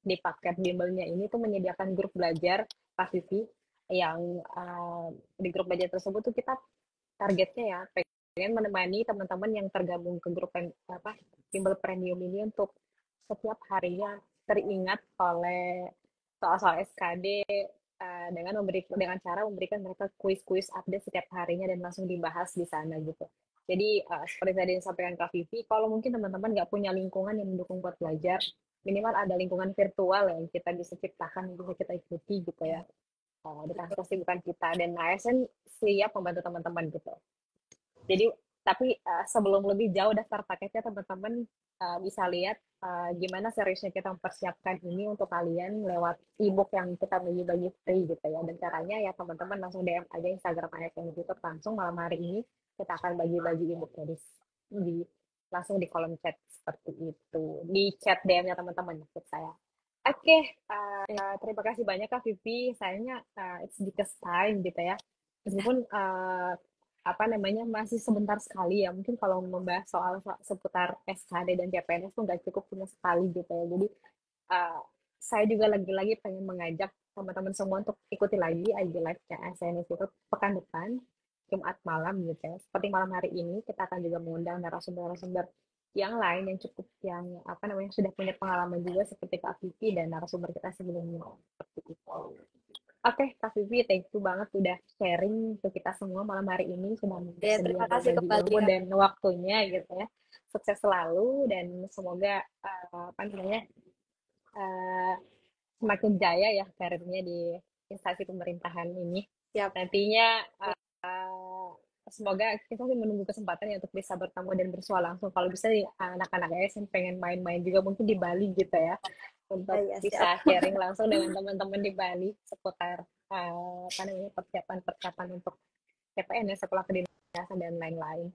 di paket bimbelnya ini tuh menyediakan grup belajar Kak Vivi, yang di grup belajar tersebut tuh kita targetnya ya pengen menemani teman-teman yang tergabung ke grup apa bimbel premium ini untuk setiap harinya teringat oleh soal-soal SKD, dengan cara memberikan mereka kuis-kuis update setiap harinya dan langsung dibahas di sana gitu. Jadi seperti tadi yang disampaikan Kak Vivi, kalau mungkin teman-teman nggak punya lingkungan yang mendukung buat belajar, minimal ada lingkungan virtual yang kita bisa ciptakan, bisa kita ikuti gitu ya. Dengan kesibukan kita dan ASN siap membantu teman-teman gitu. Jadi tapi sebelum lebih jauh daftar paketnya teman-teman bisa lihat gimana seriusnya kita mempersiapkan ini untuk kalian lewat ebook yang kita bagi-bagi free gitu ya. Dan caranya ya teman-teman langsung DM aja Instagram ASN YouTube langsung malam hari ini kita akan bagi-bagi ebooknya di langsung di kolom chat seperti itu. Di chat DM-nya teman-teman maksud saya. Oke, terima kasih banyak Kak Vivi. Sayangnya it's because time gitu ya. Meskipun apa namanya masih sebentar sekali ya. Mungkin kalau membahas soal seputar SKD dan CPNS tuh nggak cukup cuma sekali gitu ya. Jadi uh, saya juga lagi-lagi pengen mengajak teman-teman semua untuk ikuti lagi IG Live-nya SNS itu pekan depan Jumat malam gitu ya. Seperti malam hari ini kita akan juga mengundang narasumber-narasumber yang lain yang cukup yang apa namanya sudah punya pengalaman juga seperti Kak Vivi dan narasumber kita sebelumnya seperti itu. Oke, Kak Vivi, thank you banget udah sharing ke kita semua malam hari ini, sudah Ya, bersedia terima kasih berbagi kembali ilmu kak. dan waktunya gitu ya. Sukses selalu dan semoga apa namanya eh, semakin jaya ya karirnya di instansi pemerintahan ini. Siap. Nantinya semoga kita sih menunggu kesempatan ya untuk bisa bertemu dan bersua langsung. Kalau bisa anak-anak ASN pengen main-main juga mungkin di Bali gitu ya. untuk Iya, siap. bisa sharing langsung dengan teman-teman di Bali seputar apa namanya persiapan untuk CPN ya, sekolah kedinasan dan lain-lain.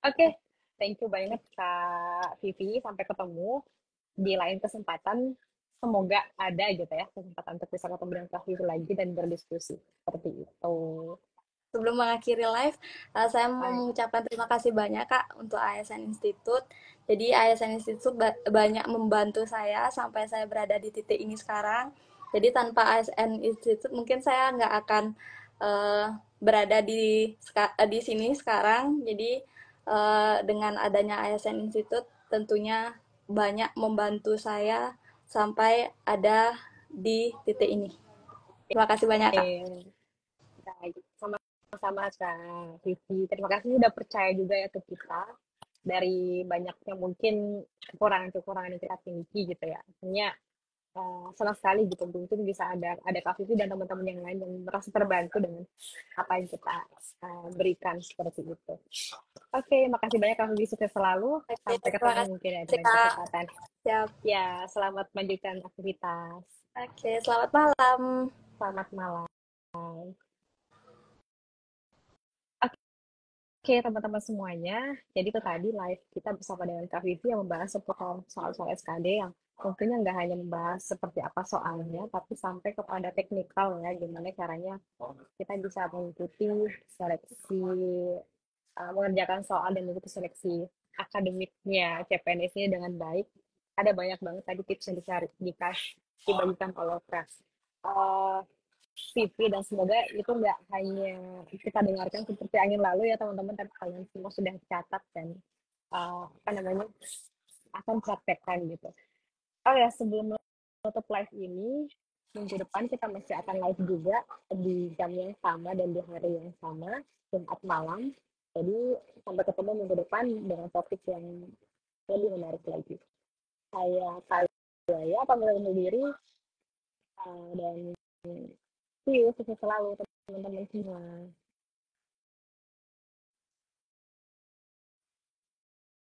Oke, thank you banget Kak Vivi. Sampai ketemu di lain kesempatan. Semoga ada gitu ya kesempatan untuk bisa ketemu dengan Kak Vivi lagi dan berdiskusi seperti itu. Sebelum mengakhiri live, saya mau Baik. mengucapkan terima kasih banyak Kak untuk ASN Institute. Jadi ASN Institute banyak membantu saya sampai saya berada di titik ini sekarang. Jadi tanpa ASN Institute mungkin saya nggak akan uh, berada di sini sekarang. Jadi dengan adanya ASN Institute tentunya banyak membantu saya sampai ada di titik ini. Terima kasih banyak Kak. Baik. Sama-sama Kak Vivi. Terima kasih sudah percaya juga ya ke kita. Dari banyaknya mungkin kekurangan-kekurangan yang kita miliki gitu ya. Hanya senang sekali gitu mungkin bisa ada Kak Vivi dan teman-teman yang lain yang merasa terbantu dengan apa yang kita berikan seperti itu. Oke, makasih banyak Kak Vivi, sukses selalu. Oke, Sampai terima ketemu mungkin ya kasih dengan Kak. kesempatan. Siap. Ya, selamat melanjutkan aktivitas. Oke, selamat malam. Selamat malam. Oke, teman-teman semuanya. Jadi itu tadi live kita bersama dengan Kak Vivi yang membahas seputar soal-soal SKD yang tentunya nggak hanya membahas seperti apa soalnya, tapi sampai kepada teknikal ya, gimana caranya kita bisa mengikuti seleksi, mengerjakan soal dan mengikuti seleksi akademiknya CPNS ini dengan baik. Ada banyak banget tadi tips yang dibagikan oleh Kak TV, dan semoga itu nggak hanya kita dengarkan seperti angin lalu ya teman-teman, tapi kalian semua sudah catat dan apa namanya akan praktekkan gitu. Oh ya, sebelum menutup live ini, minggu depan kita masih akan live juga di jam yang sama dan di hari yang sama, Jumat malam. Jadi sampai ketemu minggu depan dengan topik yang lebih menarik lagi. Saya pamit undur diri, dan see you, sukses selalu teman-teman semua.